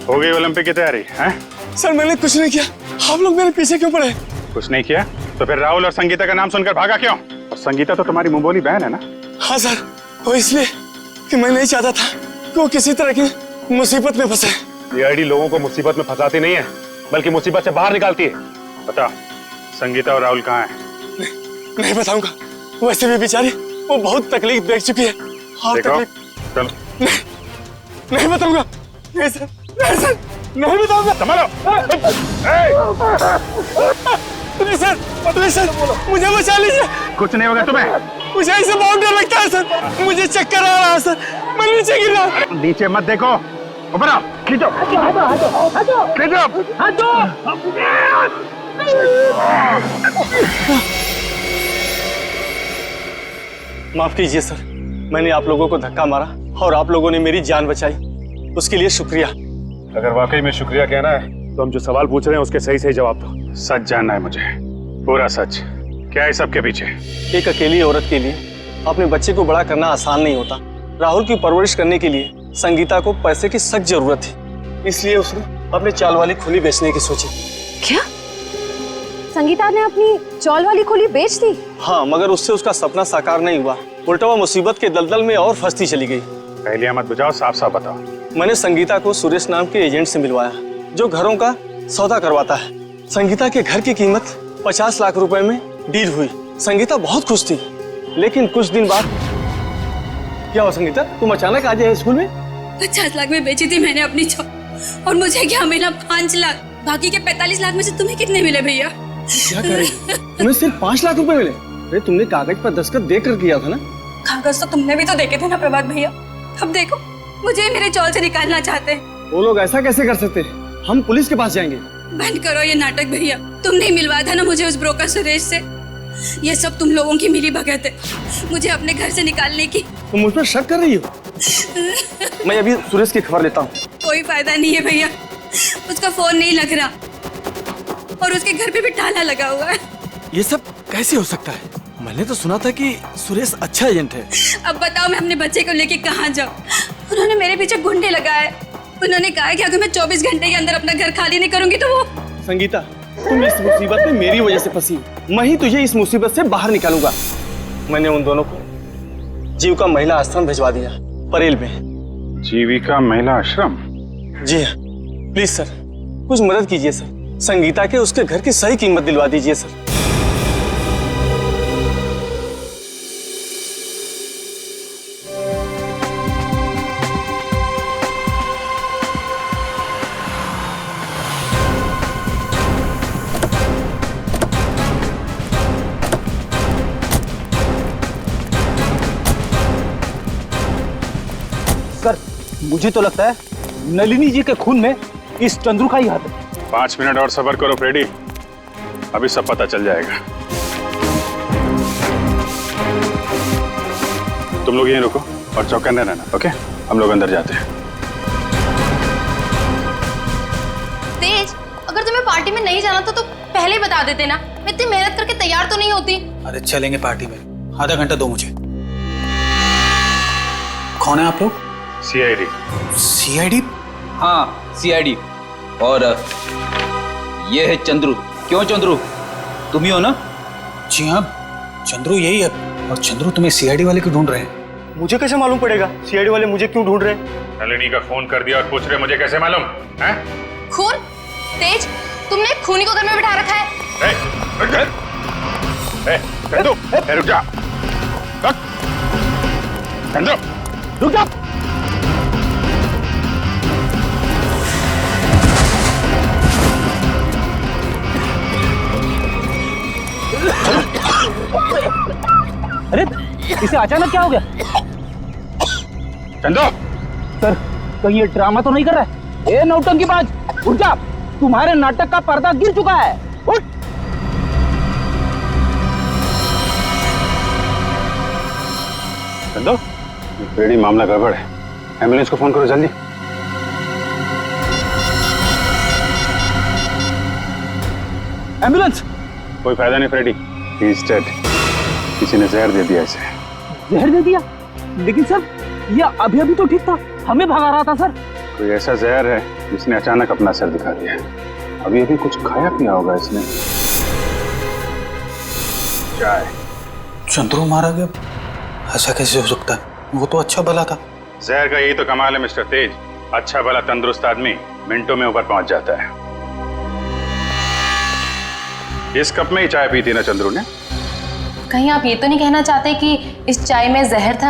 हो गई ओलंपिक की तैयारी हैं? सर मैंने कुछ नहीं किया, आप लोग मेरे पीछे क्यों पड़े? कुछ नहीं किया तो फिर राहुल और संगीता का नाम सुनकर भागा क्यों? और संगीता तो तुम्हारी मुंहबोली बहन है ना? हाँ सर, वो इसलिए कि मैं नहीं चाहता था कि वो किसी तरह की मुसीबत में फंसे। ये आईडी लोगों को मुसीबत में फंसाती नहीं है, बल्कि मुसीबत से बाहर निकालती है। बता, संगीता और राहुल कहाँ हैं? नहीं बताऊंगा, वैसे भी बेचारी वो बहुत तकलीफ देख चुकी है। देखो, चलो। नहीं बताऊंगा, नहीं सर, नहीं सर, नहीं बताऊंगा। संभालो। नहीं सर, नहीं सर, मुझे बचा लीजिए। कुछ नहीं होगा तुम्हें। मुझे ऐसे बहुत डर लगता है सर, मुझे चक्कर आ रहा है सर, मैं नीचे गिर रहा हूँ। नीचे मत देखो, ऊपर आओ, खींचो, खींचो। माफ कीजिए सर, मैंने आप लोगों को धक्का मारा और आप लोगों ने मेरी जान बचाई, उसके लिए शुक्रिया। अगर वाकई में शुक्रिया कहना है तो हम जो सवाल पूछ रहे हैं उसके सही सही जवाब दो। सच जानना है मुझे, पूरा सच। क्या है सबके पीछे? एक अकेली औरत के लिए अपने बच्चे को बड़ा करना आसान नहीं होता। राहुल की परवरिश करने के लिए संगीता को पैसे की सख्त जरूरत थी, इसलिए उसने अपने चाल वाली खुली बेचने की सोची। क्या संगीता ने अपनी चौल वाली खुली बेच दी? हाँ, मगर उससे उसका सपना साकार नहीं हुआ, उल्टा वो मुसीबत के दलदल में और फंसती चली गई। पहले मत बुझाओ, साफ साफ बताओ। मैंने संगीता को सुरेश नाम के एजेंट से मिलवाया जो घरों का सौदा करवाता है। संगीता के घर की कीमत 50 लाख रुपए में डील हुई। संगीता बहुत खुश थी, लेकिन कुछ दिन बाद क्या हुआ? संगीता, तुम अचानक आ जाए स्कूल में? 50 लाख में बेची थी मैंने अपनी चौल, और मुझे क्या मिला? 5 लाख। बाकी के 45 लाख में से तुम्हें कितने मिले भैया? क्या करें? तुम्हें सिर्फ 5 लाख रुपए मिले? अरे तुमने कागज पर दस्तखत देकर किया था ना? कागज तो तुमने भी तो देखे थे ना प्रभात भैया। अब देखो, मुझे मेरे चौल से निकालना चाहते हैं। वो लोग ऐसा कैसे कर सकते हैं? हम पुलिस के पास जाएंगे। बंद करो ये नाटक भैया, तुमने ही मिलवाया था ना मुझे उस ब्रोकर सुरेश से। ये सब तुम लोगों की मिली भगत है मुझे अपने घर से निकालने की। तुम मुझ पर शक कर रही हो? मैं अभी सुरेश की खबर लेता हूँ। कोई फायदा नहीं है भैया, उसका फोन नहीं लग रहा और उसके घर पे भी ताला लगा हुआ है। ये सब कैसे हो सकता है? मैंने तो सुना था कि सुरेश अच्छा एजेंट है। अब बताओ मैं अपने बच्चे को लेके कहाँ जाऊँ? उन्होंने मेरे पीछे गुंडे लगाए। उन्होंने कहा कि अगर मैं 24 घंटे के अंदर अपना घर खाली नहीं करूंगी तो वो। संगीता, तुम इस मुसीबत में मेरी वजह से फंसी, मैं ही तुझे इस मुसीबत से बाहर निकालूंगा। मैंने उन दोनों को जीविका महिला आश्रम भिजवा दिया, परेल में। जीविका महिला आश्रम? जी हाँ, प्लीज सर कुछ मदद कीजिए सर। संगीता के उसके घर की सही कीमत दिलवा दीजिए सर। मुझे तो लगता है नलिनी जी के खून में इस चंद्रू का ही हाथ है। 5 मिनट और सब्र करो फ्रेडी, अभी सब पता चल जाएगा। तुम लोग यहीं रुको और चौकन्ने रहना, ओके? हम लोग अंदर जाते हैं। तेज, अगर तुम्हें पार्टी में नहीं जाना तो पहले ही बता देते ना। मैं इतनी मेहनत करके तैयार तो नहीं होती। अरे चलेंगे पार्टी में, आधा घंटा दो मुझे। कौन है आप लोग? सीआईडी। सीआईडी? हाँ सीआईडी। और ये है चंद्रू। क्यों चंद्रू, तुम ही हो ना? जी हाँ, चंद्रू यही है। और चंद्रू तुम्हें सीआईडी वाले क्यों ढूंढ रहे हैं? मुझे कैसे मालूम पड़ेगा सीआईडी वाले मुझे क्यों ढूंढ रहे हैं? नलिनी का फोन कर दिया और पूछ रहे मुझे कैसे मालूम है? खून? तेज, तुमने खूनी को घर में बिठा रखा है। चंदू, रुक जा। चंदू, रुक जा। अरे इसे अचानक क्या हो गया? चंदू, सर कहीं ये ड्रामा तो नहीं कर रहा है? ए नौटंकीबाज, उठ जा, तुम्हारे नाटक का पर्दा गिर चुका है। उठ। चंदू, फ्रेडी मामला गड़बड़ है, एम्बुलेंस को फोन करो जल्दी। एम्बुलेंस? कोई फायदा नहीं फ्रेडी, ही इज डेड। किसी ने जहर दे दिया इसे। जहर दे दिया? लेकिन सर ये अभी अभी तो ठीक था, हमें भगा रहा था सर। कोई ऐसा जहर है जिसने अचानक अपना सर दिखा दिया। अभी अभी कुछ खाया पिया होगा इसने। चाय। चंद्रू मारा गया? ऐसा कैसे हो सकता है? वो तो अच्छा भला था। जहर का यही तो कमाल है मिस्टर तेज, अच्छा भला तंदुरुस्त आदमी मिनटों में ऊपर पहुंच जाता है। इस कप में ही चाय पी थी ना चंद्रू ने? कहीं आप ये तो नहीं कहना चाहते कि इस चाय में जहर था?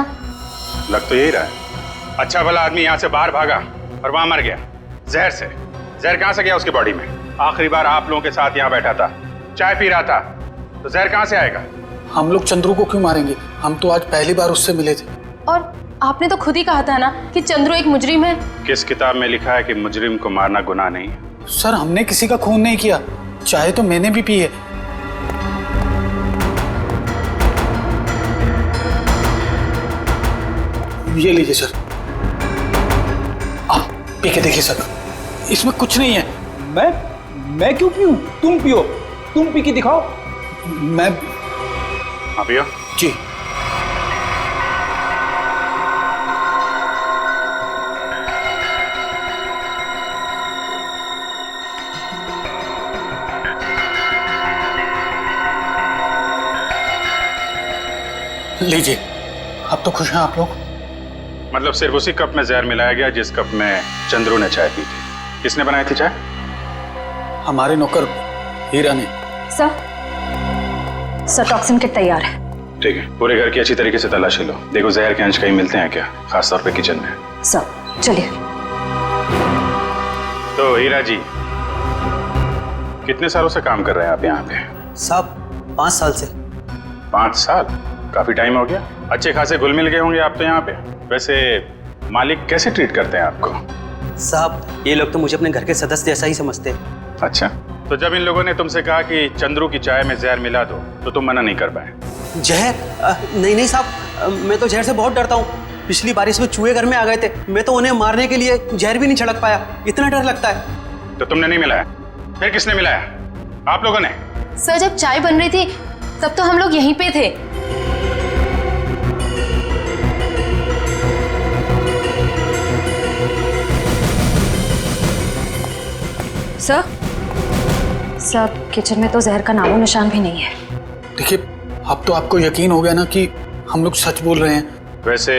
लग तो यही रहा है। अच्छा भला आदमी यहाँ से बाहर भागा और वहां मर गया जहर से। जहर कहां से गया उसकी बॉडी में? आखिरी बार आप लोगों के साथ यहाँ बैठा था, चाय पी रहा था, तो जहर कहां से आएगा? हम लोग चंद्रू को क्यों मारेंगे? हम तो आज पहली बार उससे मिले थे। और आपने तो खुद ही कहा था ना कि चंद्रू एक मुजरिम है। किस किताब में लिखा है कि मुजरिम को मारना गुनाह नहीं है? सर हमने किसी का खून नहीं किया, चाय तो मैंने भी पी है। ये लीजिए सर, आप पी के देखिए सर, इसमें कुछ नहीं है। मैं क्यों पीऊं? तुम पियो, तुम पी के दिखाओ। मैं हाँ पियो जी। लीजिए, अब तो खुश हैं आप लोग? मतलब सिर्फ उसी कप में जहर मिलाया गया जिस कप में चंद्रू ने चाय पी थी। किसने बनाई थी चाय? हमारे नौकर हीरा ने। सर टॉक्सिन किट तैयार है। ठीक है, पूरे घर की अच्छी तरीके से तलाशी लो, देखो जहर के अंश कहीं मिलते हैं क्या, खासतौर पे किचन में। सर चलिए। तो हीरा जी, कितने सालों से काम कर रहे हैं आप यहाँ पे? साहब 5 साल से। 5 साल? काफी टाइम हो गया। अच्छे खासे घुल मिल गए होंगे आप तो यहाँ पे। वैसे मालिक कैसे ट्रीट करते हैं आपको? साहब ये लोग तो मुझे अपने घर के सदस्य जैसा ही समझते हैं। अच्छा, तो जब इन लोगों ने तुमसे कहा कि चंद्रू की चाय में जहर मिला दो तो तुम मना नहीं कर पाए? जहर? नहीं साहब, मैं तो जहर से बहुत डरता हूँ। पिछली बारिश में चूहे घर में आ गए थे, मैं तो उन्हें मारने के लिए जहर भी नहीं छिड़क पाया, इतना डर लगता है। तो तुमने नहीं मिलाया, फिर किसने मिलाया? आप लोगों ने? सर जब चाय बन रही थी तब तो हम लोग यहीं पे थे। सर किचन में तो जहर का नामो निशान भी नहीं है। देखिए, अब तो आपको यकीन हो गया ना कि हम लोग सच बोल रहे हैं। वैसे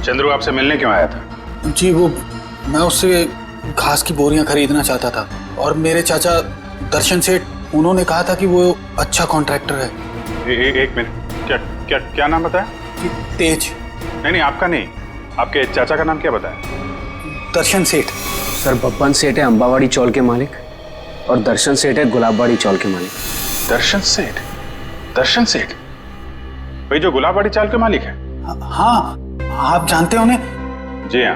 चंद्रू आपसे मिलने क्यों आया था? जी वो मैं उससे घास की बोरियां खरीदना चाहता था और मेरे चाचा दर्शन सेठ, उन्होंने कहा था कि वो अच्छा कॉन्ट्रैक्टर है। एक मिनट, क्या नाम बताया? तेज। नहीं आपका नहीं, आपके चाचा का नाम क्या बताया? दर्शन सेठ। सर बब्बन सेठ है अंबावाड़ी चौल के मालिक और दर्शन सेठ है गुलाबवाड़ी चौल के मालिक। दर्शन सेठ? दर्शन सेठ वही जो गुलाबवाड़ी चाल के मालिक है? हाँ, आप जानते हो उन्हें? जी हाँ,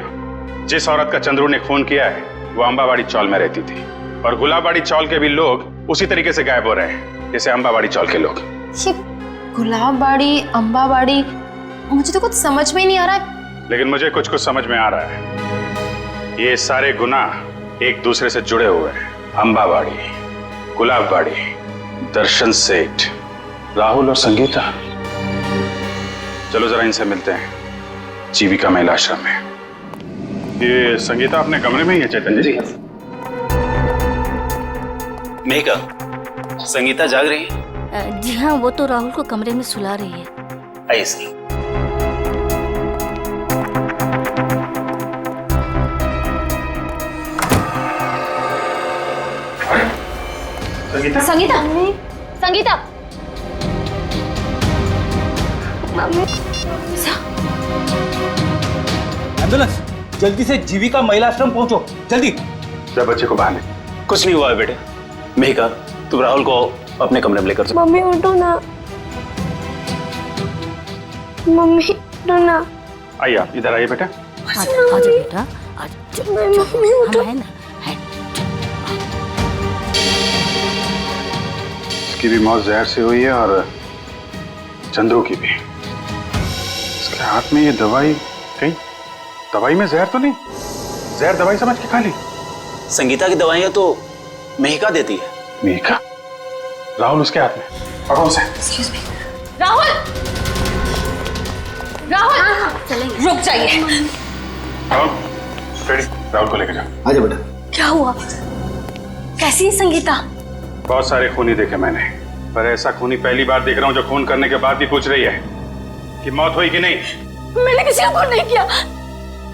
जिस औरत का चंद्रू ने खून किया है वो अंबाबाड़ी चौल में रहती थी, और गुलाबबाड़ी चौल के भी लोग उसी तरीके से गायब हो रहे हैं जैसे अंबाबाड़ी चौल के लोग। ये गुलाबबाड़ी, अंबाबाड़ी, मुझे तो कुछ समझ में ही नहीं आ रहा। लेकिन मुझे कुछ कुछ समझ में आ रहा है। ये सारे गुनाह एक दूसरे से जुड़े हुए हैं। अंबाबाड़ी, गुलाबबाड़ी, दर्शन सेठ, राहुल और संगीता। चलो जरा इनसे मिलते हैं जीविका महिला आश्रम में। ये संगीता अपने कमरे में ही है चैतन्य जी? मेघा, संगीता जाग रही है? जी हाँ, वो तो राहुल को कमरे में सुला रही है। आइए सर। संगीता? संगीता, संगीता, एम्बुलेंस, जल्दी से जीविका महिला आश्रम पहुंचो, जल्दी। जब बच्चे को बाहर ले। कुछ नहीं हुआ है बेटे। मेघा, तुम राहुल को अपने कमरे में लेकर जाओ। मम्मी उठो ना, मम्मी उठो ना। आइए आप इधर आइए बेटा। आजा बेटा, आजा। मम्मी उठो। है ना, है। इसकी भी मौत जहर से हुई है और चंद्रू की भी। इसके हाथ में ये दवाई, कहीं दवाई में जहर तो नहीं? जहर दवाई समझ के खा ली? संगीता की दवाइयां तो मेहिका देती है। मेहिका? राहुल उसके हाथ में, पकड़ो उसे। राहुल, राहुल, चलेंगे। रुक जाइए। राहुल, रेडी, राहुल को लेकर जाओ। आजा बेटा। क्या हुआ? कैसी है संगीता? बहुत सारे खूनी देखे मैंने, पर ऐसा खूनी पहली बार देख रहा हूँ जो खून करने के बाद भी पूछ रही है कि मौत हुई कि नहीं। मैंने किसी को खून नहीं किया।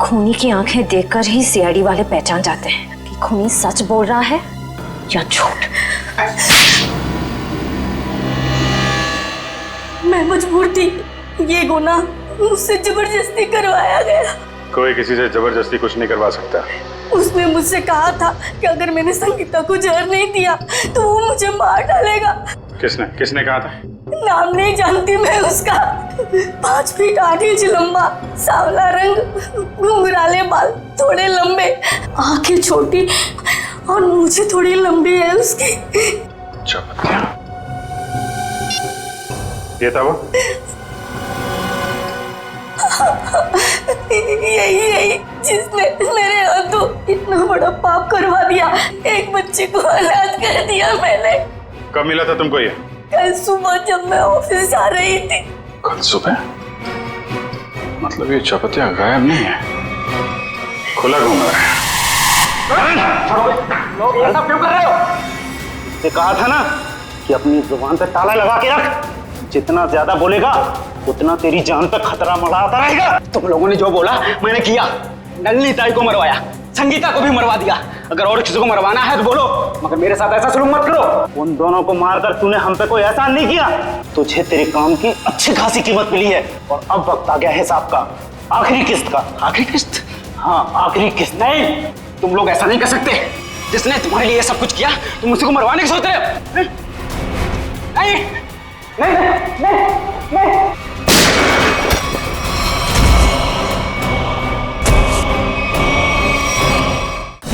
खूनी की आंखें देखकर ही सीआईडी वाले पहचान जाते हैं कि खूनी सच बोल रहा है या झूठ। मैं मजबूर थी, ये गुनाह मुझसे जबरदस्ती करवाया गया। कोई किसी से जबरदस्ती कुछ नहीं करवा सकता। उसने मुझसे कहा था कि अगर मैंने संगीता को जहर नहीं दिया तो वो मुझे मार डालेगा। किसने किसने कहा था? नाम नहीं जानती मैं उसका। 5 फीट 8 इंच लंबा, सांवला रंग, घुंघराले बाल, थोड़े लंबे, आंखें छोटी और मुझे थोड़ी लंबी है उसकी। ये था वो? यही जिसने मेरे हाथों इतना बड़ा पाप करवा दिया। एक बच्चे को अनाथ कर दिया मैंने। कब मिला था तुमको ये? कल सुबह जब मैं ऑफिस जा रही थी। कल सुबह? मतलब ये चपतिया गायब नहीं है, खुला घूम रहा है। ऐसा क्यों कर रहे हो? इससे कहा था ना कि अपनी जुबान पे ताला लगा के रख। जितना ज्यादा बोलेगा उतना तेरी जान पे खतरा मंडराता रहेगा। तुम लोगों ने जो बोला मैंने किया। नलिनी ताई को मरवाया, संगीता को भी मरवा दिया। अगर और किसी को मरवाना है तो बोलो, मगर मेरे साथ ऐसा सलूक मत करो। उन दोनों को मारकर तूने हम पे कोई एहसान नहीं किया। तुझे तेरे काम की अच्छी खासी कीमत मिली है और अब वक्त आ गया हिसाब का, आखिरी किस्त का। आखिरी किस्त? हाँ, आखिरी किस्त। नहीं, तुम लोग ऐसा नहीं कर सकते। जिसने तुम्हारे लिए सब कुछ किया तुम उसी को मरवाने की सोच रहे हो? नहीं नहीं नहीं नहीं।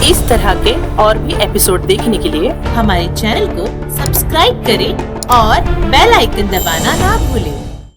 इस तरह के और भी एपिसोड देखने के लिए हमारे चैनल को सब्सक्राइब करें और बेल आइकन दबाना ना भूलें।